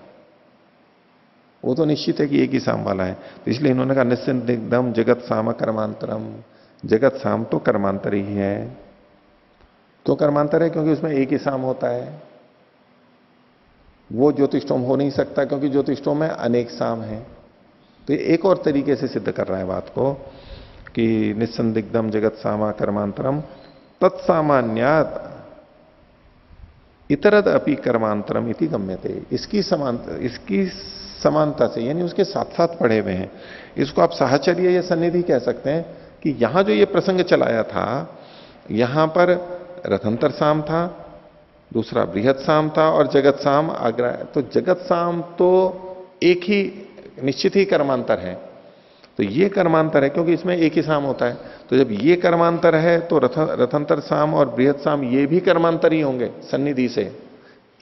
वो तो निश्चित है कि एक ही साम वाला है। तो इसलिए इन्होंने कहा निस्संदिग्धम जगत साम कर्मांतरम, जगत साम तो कर्मांतर ही है। क्यों कर्मांतर है? क्योंकि उसमें एक ही साम होता है। वो ज्योतिष्टोम हो नहीं सकता क्योंकि ज्योतिष्टोम में अनेक साम है। तो ये एक और तरीके से सिद्ध कर रहा है बात को कि निस्संदिग्धम जगत सामा कर्मांतरम तत्सामान्यात इतरद अपि कर्मांतरम इति गम्यते। इसकी समानता से, यानी उसके साथ साथ पढ़े हुए हैं। इसको आप साहचर्य या सन्निधि कह सकते हैं कि यहां जो ये प्रसंग चलाया था, यहां पर रथंतर साम था, दूसरा बृहद साम था और जगत साम आग्रह। तो जगत साम तो एक ही निश्चित ही कर्मांतर है। तो ये कर्मांतर है क्योंकि इसमें एक ही साम होता है। तो जब ये कर्मांतर है तो रथंतर साम और बृहद साम ये भी कर्मांतर ही होंगे सन्निधि से।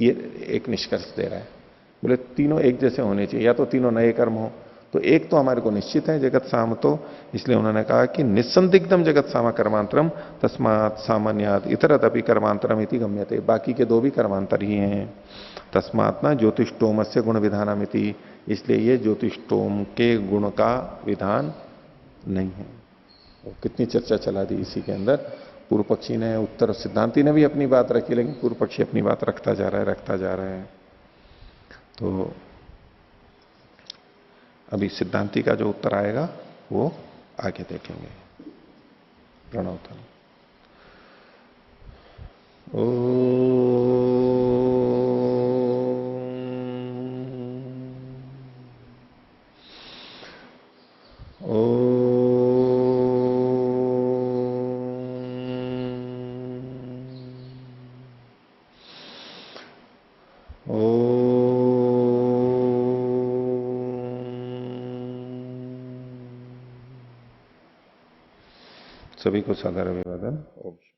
ये एक निष्कर्ष दे रहा है। बोले तीनों एक जैसे होने चाहिए, या तो तीनों नए कर्म हो। तो एक तो हमारे को निश्चित है जगत साम, तो इसलिए उन्होंने कहा कि निस्संदिग्धम जगत सामा कर्मांतरम तस्मात् सामान्यात इतरदपि कर्मांतरम इति गम्यते। बाकी के दो भी कर्मांतर ही हैं। तस्मात् ना ज्योतिष्टोम से गुण विधानमिति, इसलिए ये ज्योतिष्टोम के गुण का विधान नहीं है। वो कितनी चर्चा चला दी इसी के अंदर। पूर्व पक्षी ने उत्तर, सिद्धांति ने भी अपनी बात रखी, लेकिन पूर्व पक्षी अपनी बात रखता जा रहा है। तो अभी सिद्धांति का जो उत्तर आएगा वो आगे देखेंगे। प्रणवतन सभी को सादर अभिवादन। ओम।